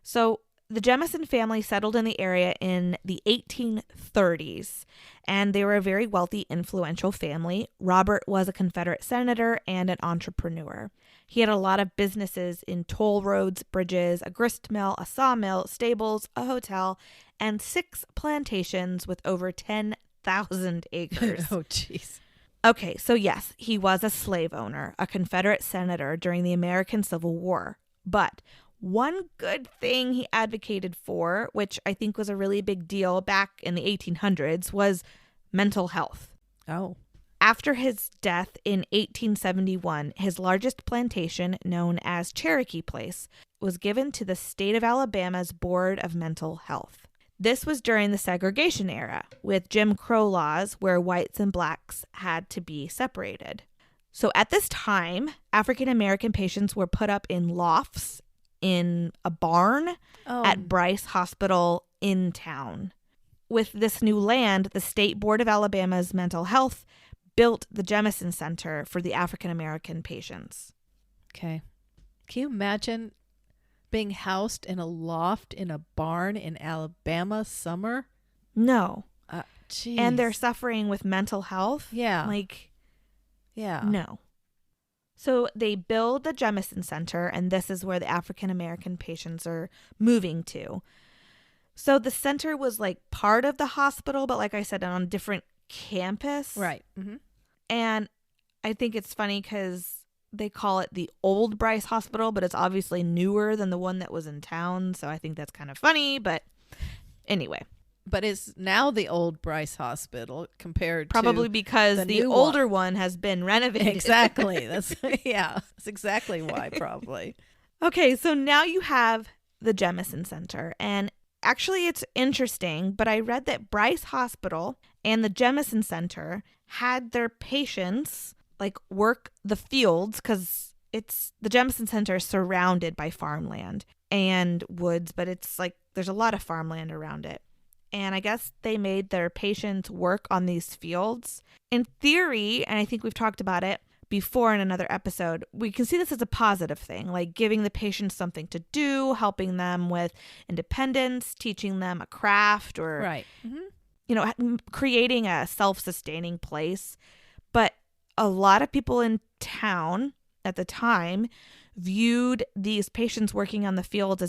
So the Jemison family settled in the area in the 1830s, and they were a very wealthy, influential family. Robert was a Confederate senator and an entrepreneur. He had a lot of businesses in toll roads, bridges, a grist mill, a sawmill, stables, a hotel, and 6 plantations with over 10,000 acres. Oh, jeez. Okay, so yes, he was a slave owner, a Confederate senator during the American Civil War. But one good thing he advocated for, which I think was a really big deal back in the 1800s, was mental health. Oh. After his death in 1871, his largest plantation, known as Cherokee Place, was given to the state of Alabama's Board of Mental Health. This was during the segregation era, with Jim Crow laws where whites and blacks had to be separated. So at this time, African American patients were put up in lofts in a barn at Bryce Hospital in town. With this new land, the State Board of Alabama's Mental Health built the Jemison Center for the African American patients. Okay. Can you imagine being housed in a loft in a barn in Alabama summer? No. And they're Jeez. suffering with mental health. Yeah. Like, Yeah. no. So they build the Jemison Center, and this is where the African American patients are moving to. So the center was like part of the hospital, but like I said, on a different campus. Right. Mm-hmm. And I think it's funny because they call it the old Bryce Hospital, but it's obviously newer than the one that was in town. So I think that's kind of funny. But anyway. But it's now the old Bryce Hospital compared Probably to because the new older one has been renovated. Exactly. That's exactly why, probably. Okay, so now you have the Jemison Center. And actually it's interesting, but I read that Bryce Hospital and the Jemison Center had their patients like work the fields, because it's the Jemison Center is surrounded by farmland and woods, but it's like there's a lot of farmland around it. And I guess they made their patients work on these fields. In theory, and I think we've talked about it before in another episode, we can see this as a positive thing, like giving the patients something to do, helping them with independence, teaching them a craft, or, Right. Mm-hmm. you know, creating a self-sustaining place. But a lot of people in town at the time viewed these patients working on the fields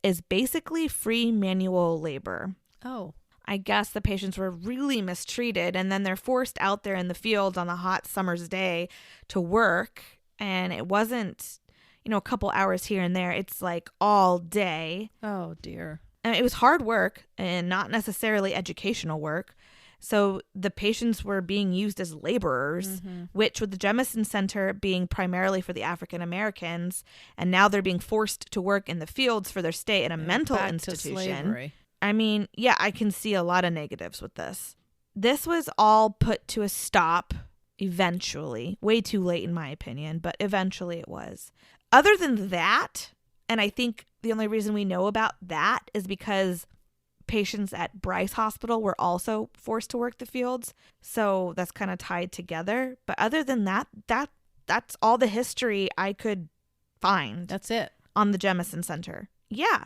as basically free manual labor. Oh. I guess the patients were really mistreated, and then they're forced out there in the fields on a hot summer's day to work. And it wasn't, you know, a couple hours here and there. It's like all day. Oh, dear. And it was hard work and not necessarily educational work. So the patients were being used as laborers, which with the Jemison Center being primarily for the African Americans, and now they're being forced to work in the fields for their stay at a mental Back to institution. slavery. I mean, yeah, I can see a lot of negatives with this. This was all put to a stop eventually. Way too late in my opinion, but eventually it was. Other than that, and I think the only reason we know about that is because patients at Bryce Hospital were also forced to work the fields. So that's kind of tied together. But other than that, that's all the history I could find. That's it. On the Jemison Center. Yeah.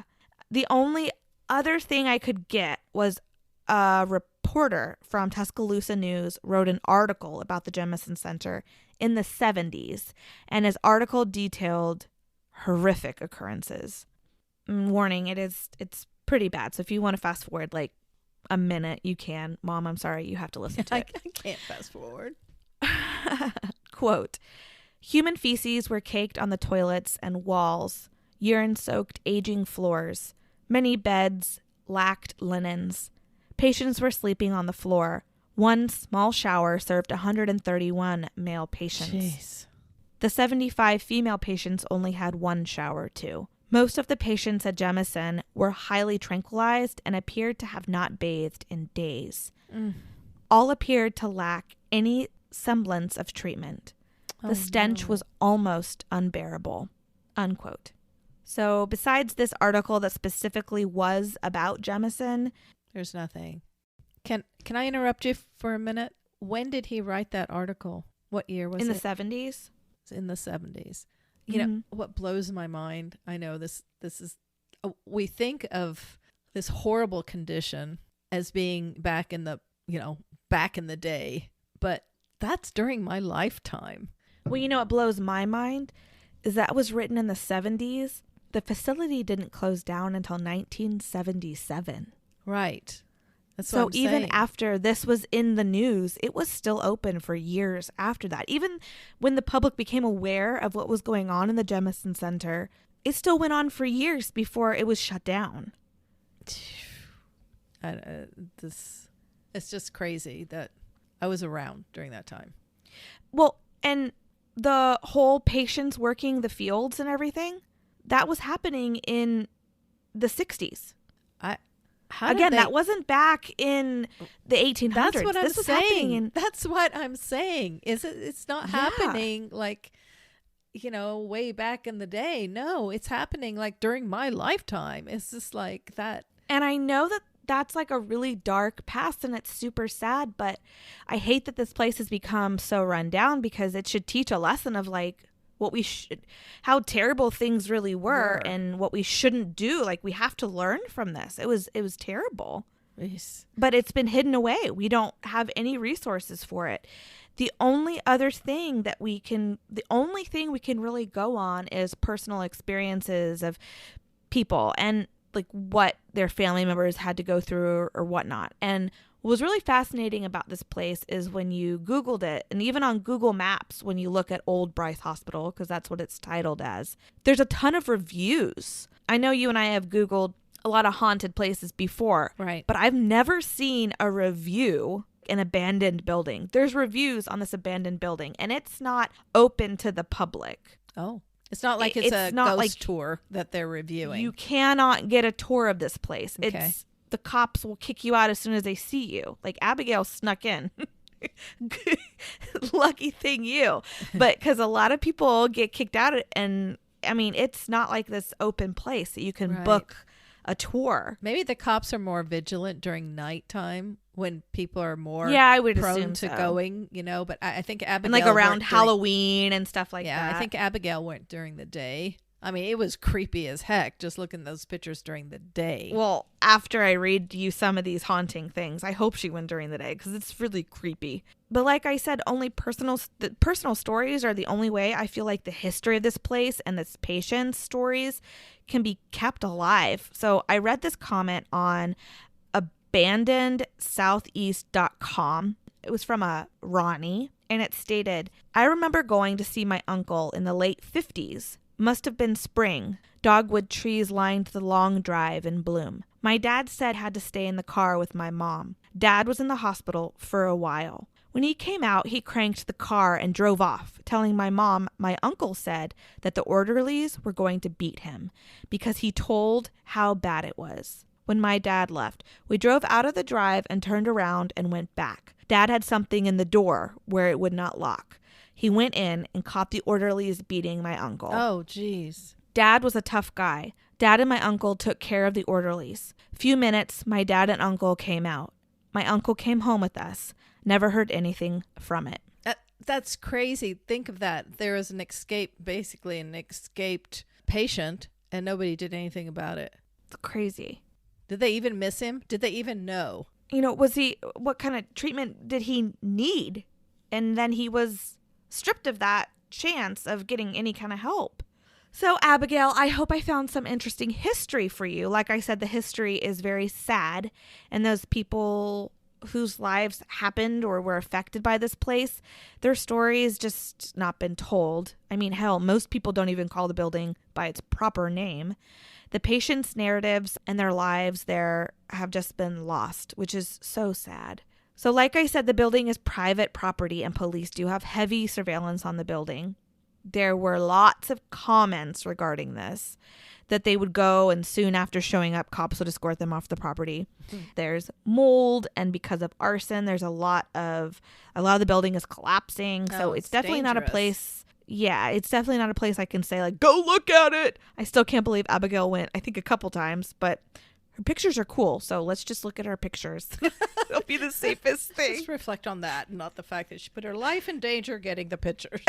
The only other thing I could get was a reporter from Tuscaloosa News wrote an article about the Jemison Center in the 70s, and his article detailed horrific occurrences. Warning, it's pretty bad. So if you want to fast forward like a minute, you can. Mom, I'm sorry, you have to listen to it. I can't fast forward. Quote, human feces were caked on the toilets and walls, urine-soaked aging floors. Many beds lacked linens. Patients were sleeping on the floor. One small shower served 131 male patients. Jeez. The 75 female patients only had one shower, too. Most of the patients at Jemison were highly tranquilized and appeared to have not bathed in days. All appeared to lack any semblance of treatment. The stench was almost unbearable. Unquote. So besides this article that specifically was about Jemison, there's nothing. Can I interrupt you for a minute? When did he write that article? What year was it? In the 70s. It's in the 70s. You know, what blows my mind, I know this is, we think of this horrible condition as being back in the day, but that's during my lifetime. Well, you know what blows my mind is that was written in the 70s. The facility didn't close down until 1977. Right. That's so what I'm even saying. after this was in the news, it was still open for years after that. Even when the public became aware of what was going on in the Jemison Center, it still went on for years before it was shut down. It's just crazy that I was around during that time. Well, and the whole patients working the fields and everything, that was happening in the 60s. That wasn't back in the 1800s. That's what I'm saying. That's what I'm saying. It's not happening like, way back in the day. No, it's happening like during my lifetime. It's just like that. And I know that that's like a really dark past and it's super sad, but I hate that this place has become so run down because it should teach a lesson of like, how terrible things really were and what we shouldn't do. Like, we have to learn from this. It was terrible. Yes. But it's been hidden away. We don't have any resources for it. The only thing we can really go on is personal experiences of people and like what their family members had to go through or whatnot. And what was really fascinating about this place is when you Googled it, and even on Google Maps, when you look at Old Bryce Hospital, because that's what it's titled as, there's a ton of reviews. I know you and I have Googled a lot of haunted places before, right? But I've never seen a review an abandoned building. There's reviews on this abandoned building, and it's not open to the public. Oh, it's not like it's a ghost tour that they're reviewing. You cannot get a tour of this place. Okay. It's the cops will kick you out as soon as they see you. Like, Abigail snuck in. Lucky thing you. But because a lot of people get kicked out, and I mean, it's not like this open place that you can book a tour. Maybe the cops are more vigilant during nighttime when people are more I would prone assume to so. going, but I think Abigail and like around Halloween and stuff like that. I think Abigail went during the day. I mean, it was creepy as heck just looking at those pictures during the day. Well, after I read you some of these haunting things, I hope she went during the day because it's really creepy. But like I said, only personal stories are the only way I feel like the history of this place and this patient's stories can be kept alive. So I read this comment on abandonedsoutheast.com. It was from a Ronnie, and it stated, I remember going to see my uncle in the late 50s. Must have been spring. Dogwood trees lined the long drive in bloom. My dad said had to stay in the car with my mom. Dad was in the hospital for a while. When he came out, he cranked the car and drove off, telling my mom my uncle said that the orderlies were going to beat him because he told how bad it was. When my dad left, we drove out of the drive and turned around and went back. Dad had something in the door where it would not lock. He went in and caught the orderlies beating my uncle. Oh, geez. Dad was a tough guy. Dad and my uncle took care of the orderlies. Few minutes, my dad and uncle came out. My uncle came home with us. Never heard anything from it. That's crazy. Think of that. There was an escaped patient, and nobody did anything about it. It's crazy. Did they even miss him? Did they even know? What kind of treatment did he need? And then he was stripped of that chance of getting any kind of help. So, Abigail, I hope I found some interesting history for you. Like I said, the history is very sad, and those people whose lives happened or were affected by this place, their stories just not been told. I mean, hell, most people don't even call the building by its proper name. The patients' narratives and their lives there have just been lost, which is so sad. So like I said, the building is private property and police do have heavy surveillance on the building. There were lots of comments regarding this, that they would go and soon after showing up, cops would escort them off the property. There's mold, and because of arson, there's a lot of the building is collapsing. So it's definitely dangerous. not a place. Yeah, it's definitely not a place I can say like, go look at it. I still can't believe Abigail went, I think a couple times, but her pictures are cool. So let's just look at her pictures. It'll be the safest thing. Just reflect on that, not the fact that she put her life in danger getting the pictures.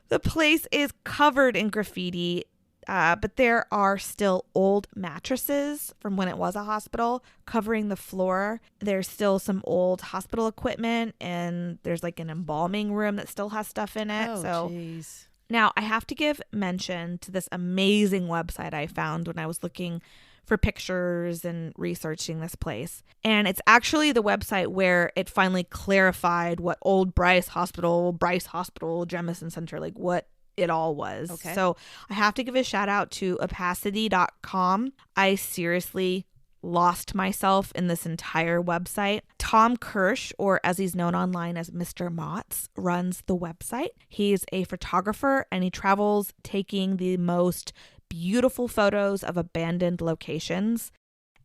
The place is covered in graffiti, but there are still old mattresses from when it was a hospital covering the floor. There's still some old hospital equipment, and there's like an embalming room that still has stuff in it. Oh, jeez. Now, I have to give mention to this amazing website I found when I was looking for pictures and researching this place. And it's actually the website where it finally clarified what old Bryce Hospital, Jemison Center, like what it all was. Okay. So I have to give a shout out to opacity.com. I seriously lost myself in this entire website. Tom Kirsch, or as he's known online as Mr. Motts, runs the website. He's a photographer and he travels taking the most beautiful photos of abandoned locations.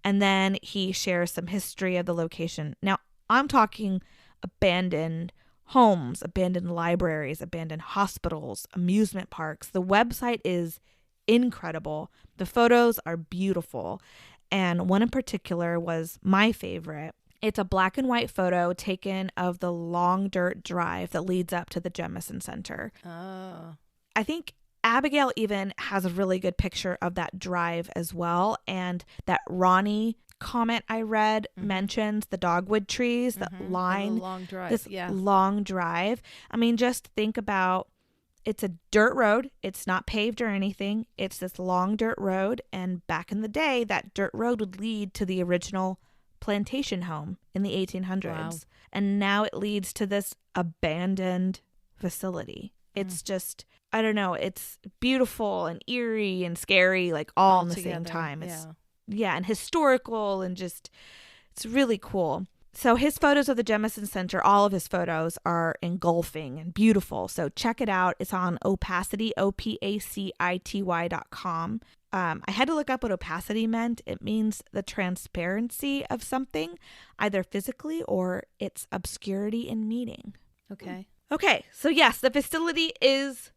And then he shares some history of the location. Now, I'm talking abandoned homes, abandoned libraries, abandoned hospitals, amusement parks. The website is incredible. The photos are beautiful. And one in particular was my favorite. It's a black and white photo taken of the long dirt drive that leads up to the Jemison Center. Oh. I think Abigail even has a really good picture of that drive as well. And that Ronnie comment I read mentions the dogwood trees that line long drive. this long drive. I mean, just think about, it's a dirt road. It's not paved or anything. It's this long dirt road. And back in the day, that dirt road would lead to the original plantation home in the 1800s. Wow. And now it leads to this abandoned facility. It's just, I don't know, it's beautiful and eerie and scary, like all in the same time. It's, and historical and just, it's really cool. So his photos of the Jemison Center, all of his photos are engulfing and beautiful. So check it out. It's on Opacity, OPACITY.com. I had to look up what opacity meant. It means the transparency of something, either physically or its obscurity in meaning. Okay, so yes, the facility is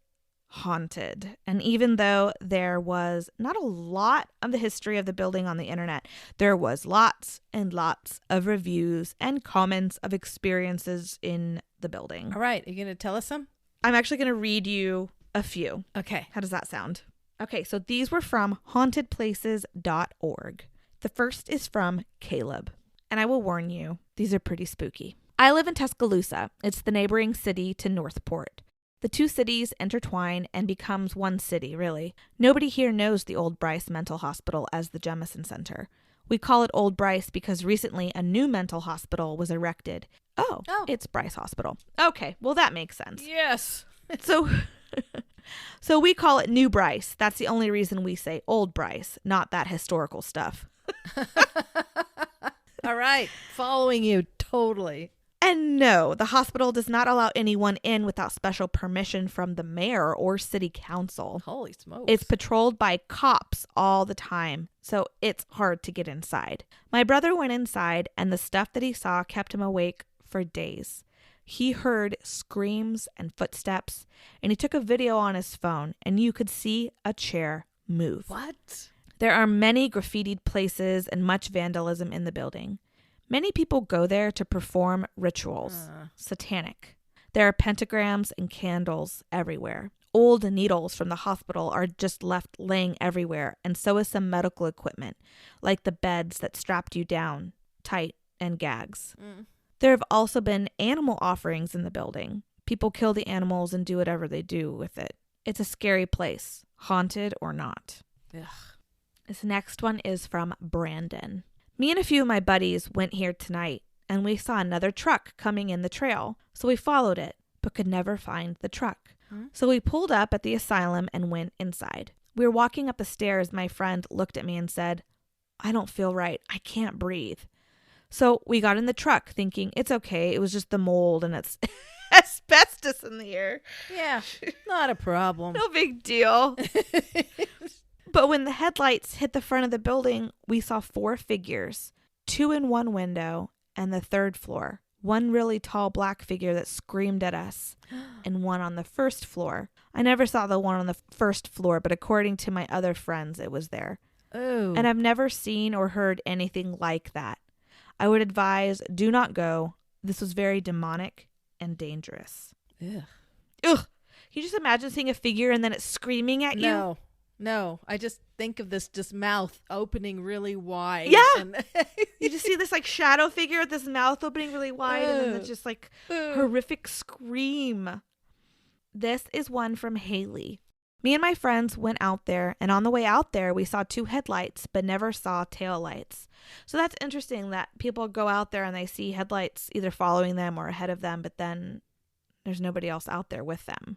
haunted. And even though there was not a lot of the history of the building on the internet, there was lots and lots of reviews and comments of experiences in the building. All right, are you going to tell us some? I'm actually going to read you a few. Okay. How does that sound? Okay, so these were from hauntedplaces.org. The first is from Caleb. And I will warn you, these are pretty spooky. I live in Tuscaloosa. It's the neighboring city to Northport. The two cities intertwine and becomes one city, really. Nobody here knows the Old Bryce Mental Hospital as the Jemison Center. We call it Old Bryce because recently a new mental hospital was erected. Oh, it's Bryce Hospital. Okay, well that makes sense. Yes. So we call it New Bryce. That's the only reason we say Old Bryce, not that historical stuff. All right, following you totally. And no, the hospital does not allow anyone in without special permission from the mayor or city council. Holy smokes. It's patrolled by cops all the time, so it's hard to get inside. My brother went inside, and the stuff that he saw kept him awake for days. He heard screams and footsteps, and he took a video on his phone, and you could see a chair move. What? There are many graffitied places and much vandalism in the building. Many people go there to perform rituals. Satanic. There are pentagrams and candles everywhere. Old needles from the hospital are just left laying everywhere, and so is some medical equipment, like the beds that strapped you down tight and gags. There have also been animal offerings in the building. People kill the animals and do whatever they do with it. It's a scary place, haunted or not. Ugh. This next one is from Brandon. Me and a few of my buddies went here tonight, and we saw another truck coming in the trail, so we followed it, but could never find the truck. So we pulled up at the asylum and went inside. We were walking up the stairs. My friend looked at me and said, "I don't feel right. I can't breathe." So we got in the truck thinking, it's okay. It was just the mold and it's asbestos in the air. Yeah, not a problem. No big deal. But when the headlights hit the front of the building, we saw 4 figures, 2 in one window and the 3rd floor. One really tall black figure that screamed at us, and one on the 1st floor. I never saw the one on the 1st floor, but according to my other friends, it was there. Oh. And I've never seen or heard anything like that. I would advise, do not go. This was very demonic and dangerous. Ugh. Ugh. Can you just imagine seeing a figure and then it's screaming at you? No. I just think of this just mouth opening really wide. Yeah. And You just see this like shadow figure with this mouth opening really wide and then it's just like horrific scream. This is one from Haley. Me and my friends went out there, and on the way out there, we saw 2 headlights, but never saw taillights. So that's interesting that people go out there and they see headlights either following them or ahead of them, but then there's nobody else out there with them.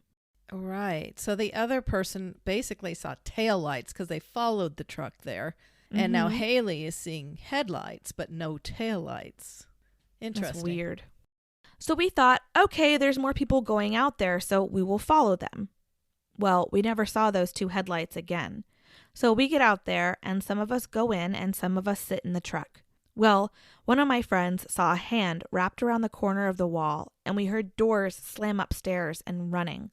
Right. So the other person basically saw taillights because they followed the truck there. And now Haley is seeing headlights, but no taillights. Interesting. That's weird. So we thought, okay, there's more people going out there, so we will follow them. Well, we never saw those 2 headlights again. So we get out there, and some of us go in, and some of us sit in the truck. Well, one of my friends saw a hand wrapped around the corner of the wall, and we heard doors slam upstairs and running.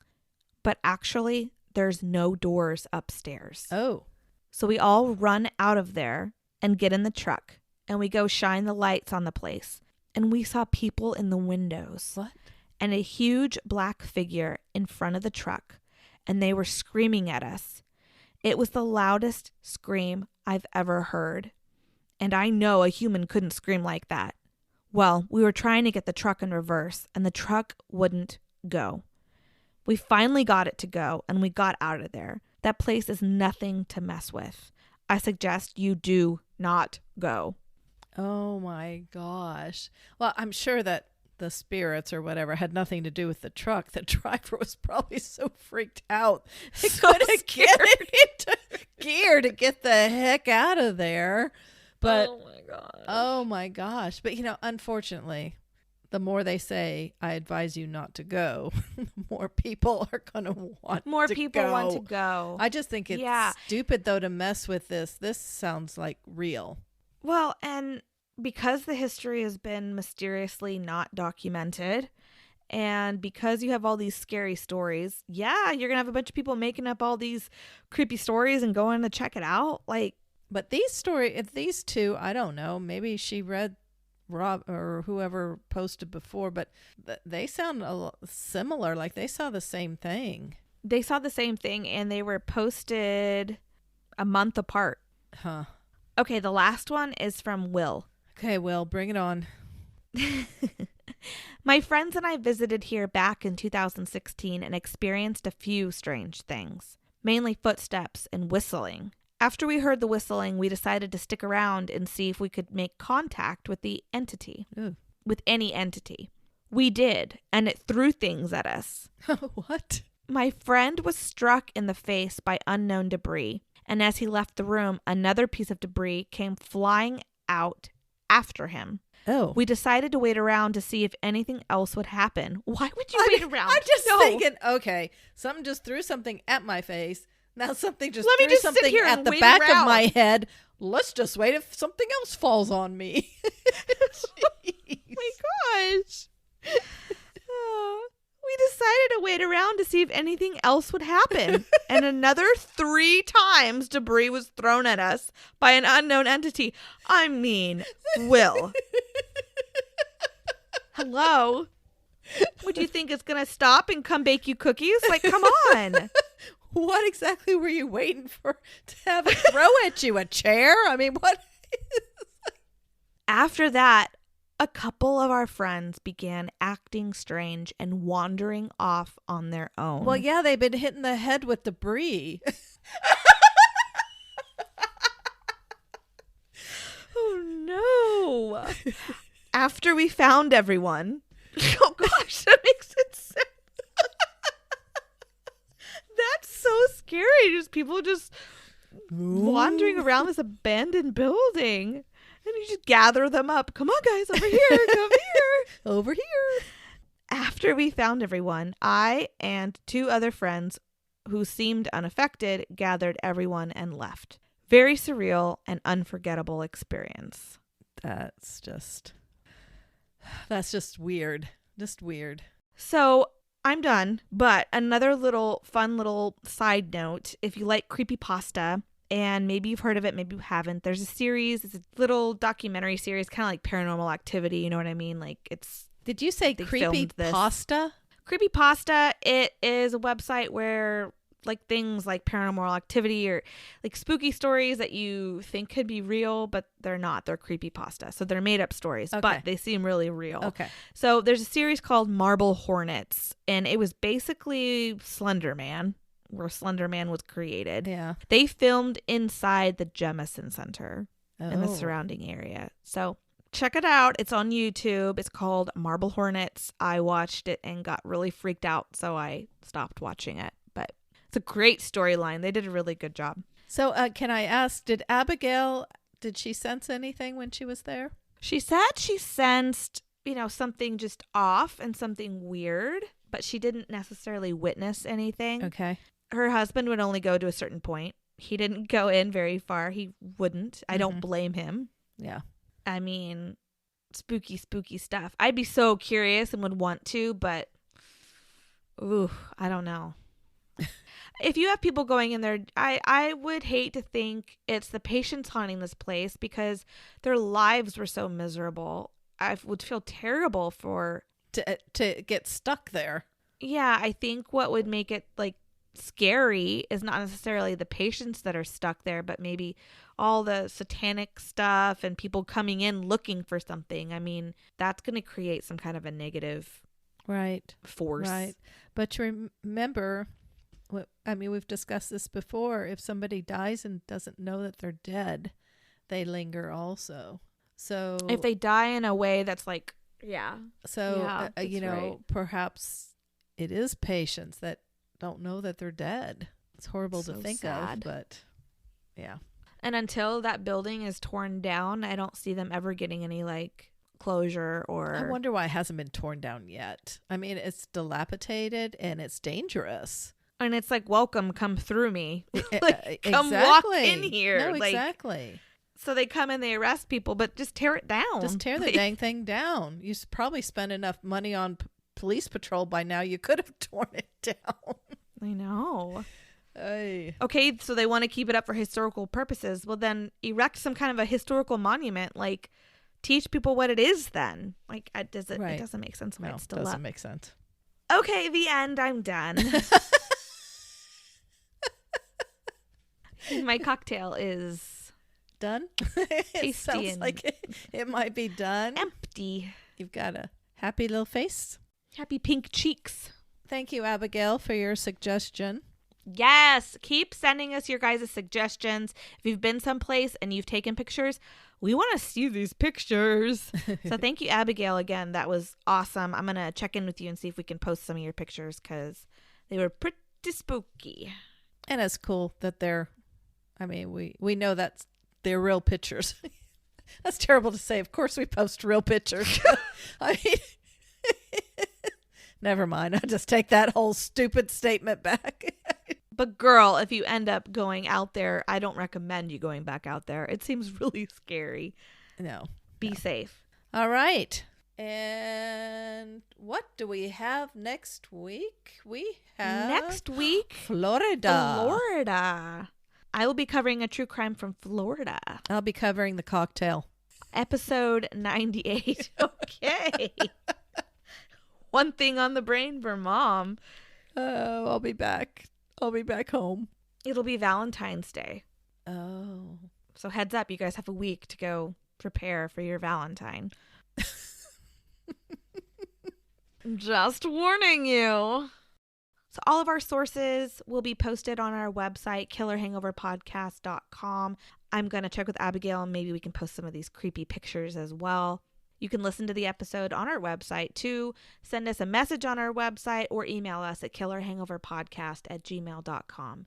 But actually, there's no doors upstairs. Oh. So we all run out of there and get in the truck. and we go shine the lights on the place. And we saw people in the windows. What? And a huge black figure in front of the truck. And they were screaming at us. It was the loudest scream I've ever heard. And I know a human couldn't scream like that. Well, we were trying to get the truck in reverse, and the truck wouldn't go. We finally got it to go, and we got out of there. That place is nothing to mess with. I suggest you do not go. Oh my gosh. Well, I'm sure that the spirits or whatever had nothing to do with the truck. The driver was probably so freaked out. He So couldn't scared. get it into gear to get the heck out of there. But oh my gosh. oh my gosh. But unfortunately, the more they say, I advise you not to go, the more people are going to want More to people go. want to go. I just think it's stupid, though, to mess with this. This sounds like real. Well, and because the history has been mysteriously not documented, and because you have all these scary stories, you're going to have a bunch of people making up all these creepy stories and going to check it out. But these two, I don't know, maybe she read Rob or whoever posted before, but they sound a lot similar, like they saw the same thing. They saw the same thing, and they were posted a month apart. Huh. Okay, the last one is from Will. Okay, Will, bring it on. My friends and I visited here back in 2016 and experienced a few strange things, mainly footsteps and whistling. After we heard the whistling, we decided to stick around and see if we could make contact with the entity, with any entity. We did, and it threw things at us. What? My friend was struck in the face by unknown debris, and as he left the room, another piece of debris came flying out after him. Oh. We decided to wait around to see if anything else would happen. Why would you wait around? I'm just thinking, okay, something just threw something at my face. Now something just Let me threw just sit something here at and the wait back around. of my head. Let's just wait if something else falls on me. My gosh. We decided to wait around to see if anything else would happen. And another 3 times debris was thrown at us by an unknown entity. I mean, Will. Hello? Would you think it's going to stop and come bake you cookies? Like, come on. What exactly were you waiting for to have it throw at you? A chair? I mean, what? After that, a couple of our friends began acting strange and wandering off on their own. Well, yeah, they've been hitting the head with debris. Oh, no. After we found everyone. Oh, gosh, that makes it sense. That's so scary. Just people just wandering around this abandoned building. And you just gather them up. Come on, guys, over here. Come here. Over here. After we found everyone, I and 2 other friends who seemed unaffected gathered everyone and left. Very surreal and unforgettable experience. That's just weird. Just weird. So I'm done, but another fun little side note, if you like creepypasta, and maybe you've heard of it, maybe you haven't, there's a series, it's a little documentary series, kind of like Paranormal Activity, you know what I mean? Like Did you say creepy pasta? Creepypasta, it is a website where like things like Paranormal Activity or like spooky stories that you think could be real, but they're not. They're creepypasta. So they're made up stories, but they seem really real. Okay. So there's a series called Marble Hornets, and it was basically Slender Man, where Slender Man was created. Yeah. They filmed inside the Jemison Center in the Oh. surrounding area. So check it out. It's on YouTube. It's called Marble Hornets. I watched it and got really freaked out, so I stopped watching it. But it's a great storyline. They did a really good job. So can I ask, did Abigail, did she sense anything when she was there? She said she sensed, something just off and something weird, but she didn't necessarily witness anything. Okay. Her husband would only go to a certain point. He didn't go in very far. He wouldn't. I don't blame him. Yeah. I mean, spooky stuff. I'd be so curious and would want to, but I don't know. If you have people going in there, I would hate to think it's the patients haunting this place because their lives were so miserable. I would feel terrible for to get stuck there. Yeah, I think what would make it like scary is not necessarily the patients that are stuck there, but maybe all the satanic stuff and people coming in looking for something. I mean, that's going to create some kind of a negative force. Right. But remember, I mean, we've discussed this before. If somebody dies and doesn't know that they're dead, they linger also. So if they die in a way that's like, perhaps it is patients that don't know that they're dead. It's horrible to think of, but yeah. And until that building is torn down, I don't see them ever getting any like closure or. I wonder why it hasn't been torn down yet. I mean, it's dilapidated and it's dangerous. And it's like, welcome, come through me. Like, come walk in here. No, exactly. So they come and they arrest people, but just tear it down. Just tear the dang thing down. You probably spent enough money on police patrol by now. You could have torn it down. I know. Hey. Okay, so they want to keep it up for historical purposes. Well, then erect some kind of a historical monument. Like, teach people what it is then. Like, it doesn't make sense why it's still up. It doesn't make sense. Okay, the end. I'm done. My cocktail is done. Tasty sounds like it might be done. Empty. You've got a happy little face. Happy pink cheeks. Thank you, Abigail, for your suggestion. Yes. Keep sending us your guys' suggestions. If you've been someplace and you've taken pictures, we want to see these pictures. So thank you, Abigail, again. That was awesome. I'm going to check in with you and see if we can post some of your pictures because they were pretty spooky. And it's cool that we know that they're real pictures. That's terrible to say. Of course we post real pictures. I mean, never mind. I'll just take that whole stupid statement back. But girl, if you end up going out there, I don't recommend you going back out there. It seems really scary. No. Be safe. All right. And what do we have next week? We have next week Florida. I will be covering a true crime from Florida. I'll be covering the cocktail. Episode 98. Okay. One thing on the brain for Mom. Oh, I'll be back. I'll be back home. It'll be Valentine's Day. Oh. So heads up, you guys have a week to go prepare for your Valentine. Just warning you. So all of our sources will be posted on our website, killerhangoverpodcast.com. I'm going to check with Abigail and maybe we can post some of these creepy pictures as well. You can listen to the episode on our website too. Send us a message on our website or email us at killerhangoverpodcast@gmail.com.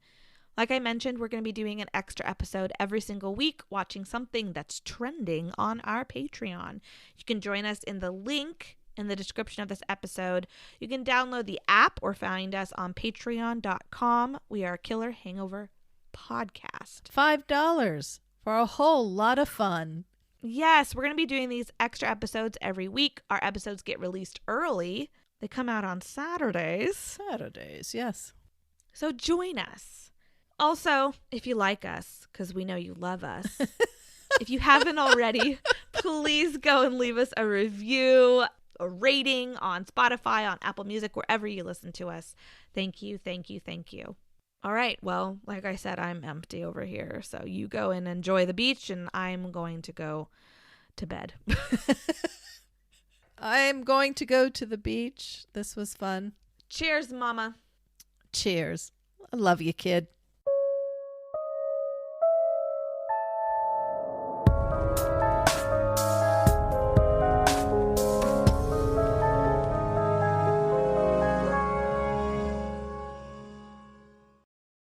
Like I mentioned, we're going to be doing an extra episode every single week, watching something that's trending on our Patreon. You can join us in the link in the description of this episode. You can download the app or find us on patreon.com. We are Killer Hangover Podcast. $5 for a whole lot of fun. Yes, we're going to be doing these extra episodes every week. Our episodes get released early. They come out on Saturdays. Saturdays, yes. So join us. Also, if you like us, because we know you love us, if you haven't already, please go and leave us a review, a rating on Spotify, on Apple Music, wherever you listen to us. Thank you, thank you, thank you. All right, well, like I said, I'm empty over here. So you go and enjoy the beach, and I'm going to go to bed. I'm going to go to the beach. This was fun. Cheers, Mama. Cheers. I love you, kid.